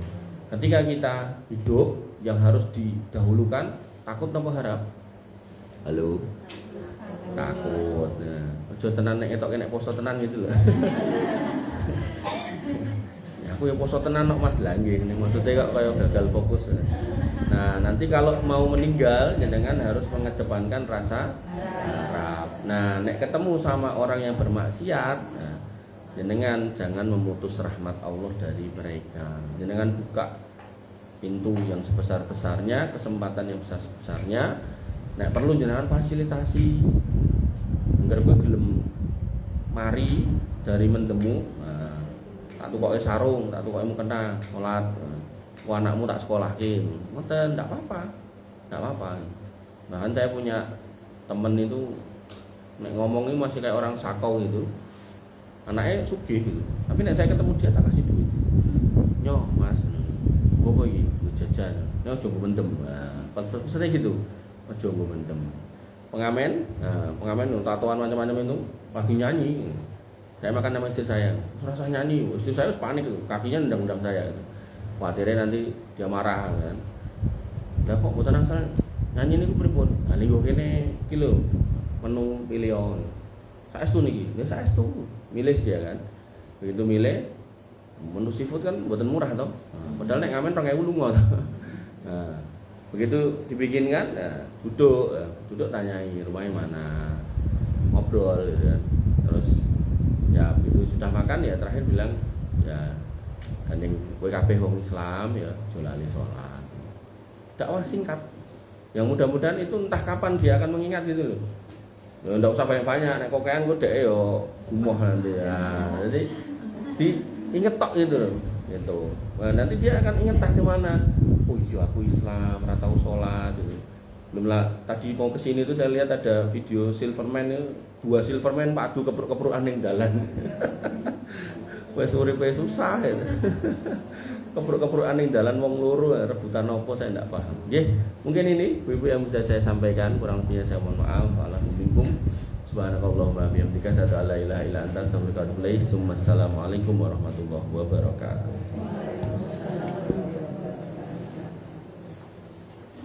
Ketika kita hidup yang harus didahulukan takut tanpa harap. Halo. Takut. Nah, aja tenan nek etok nek poso tenan gitu loh. Ya aku ya poso tenan kok Mas lah nggih. Maksudnya kok kayak gagal fokus. Nah, nanti kalau mau meninggal jenengan harus mengedepankan rasa harap. Nah, nek ketemu sama orang yang bermaksiat, nah, jenengan jangan memutus rahmat Allah dari mereka. Jenengan buka pintu yang sebesar-besarnya, kesempatan yang besar-besarnya. Nek perlu jenengan fasilitasi agar gue gelem mari dari mendemu. Nah, tak tukoke sarung, tak tukoke mukena salat. Anakmu tak sekolahin. Ngoten enggak apa-apa. Enggak apa-apa. Bahkan saya punya temen itu nek ngomongin masih kayak orang sakau gitu. Anaknya sugih gitu. Tapi nek saya ketemu dia tak kasih duit. Nyo, Mas. Bobo iki jajan. Nyo aja mendem. Nah, pesan gitu. Aja mendem. Pengamen, pengamen tatoan macam-macam itu lagi nyanyi. Saya makan sama istri saya. Rasa nyanyi, istri saya panik gitu. Kakinya nendang-nendang saya gitu. Khawatirnya nanti dia marah kan. Lah kok mboten asal nyanyi niku pripun? Lah niku kene iki lho. menu pilihan. Saestu niki, ya saestu milih dia kan. Begitu milih menu seafood kan mboten murah toh. Padahal nek ngamen 2000 lunga toh. Nah, begitu dibikinkan duduk tanyai rumahnya mana. Ngobrol gitu kan. Terus ya begitu sudah makan ya terakhir bilang ya gandeng kowe kabeh wong Islam ya aja lali salat. Dakwah singkat. Yang mudah-mudahan itu entah kapan dia akan mengingat gitu loh. Ya enggak usah banyak-banyak, nek kokean ku dek yo gumoh nanti ya. Jadi diinget tok gitu loh. Gitu. Nah, nanti dia akan inget tak di mana. Oh iya aku Islam, ora tau salat gitu. Belum lah tadi mau kesini tuh saya lihat ada video Silverman itu, 2 Silverman padu kepruk-keprukan ning dalan. Wes uripe susah ya. Kepruk-keprukan ning dalan wong loro rebutan apa saya enggak paham. Nggih, mungkin ini Ibu yang bisa saya sampaikan, kurang lebihnya saya mohon maaf. Alhamdulillah. Subhanakallahumma wa bihamdika asyhadu an la ilaha illa anta astaghfiruka wa atubu ilaik. Assalamualaikum warahmatullahi wabarakatuh.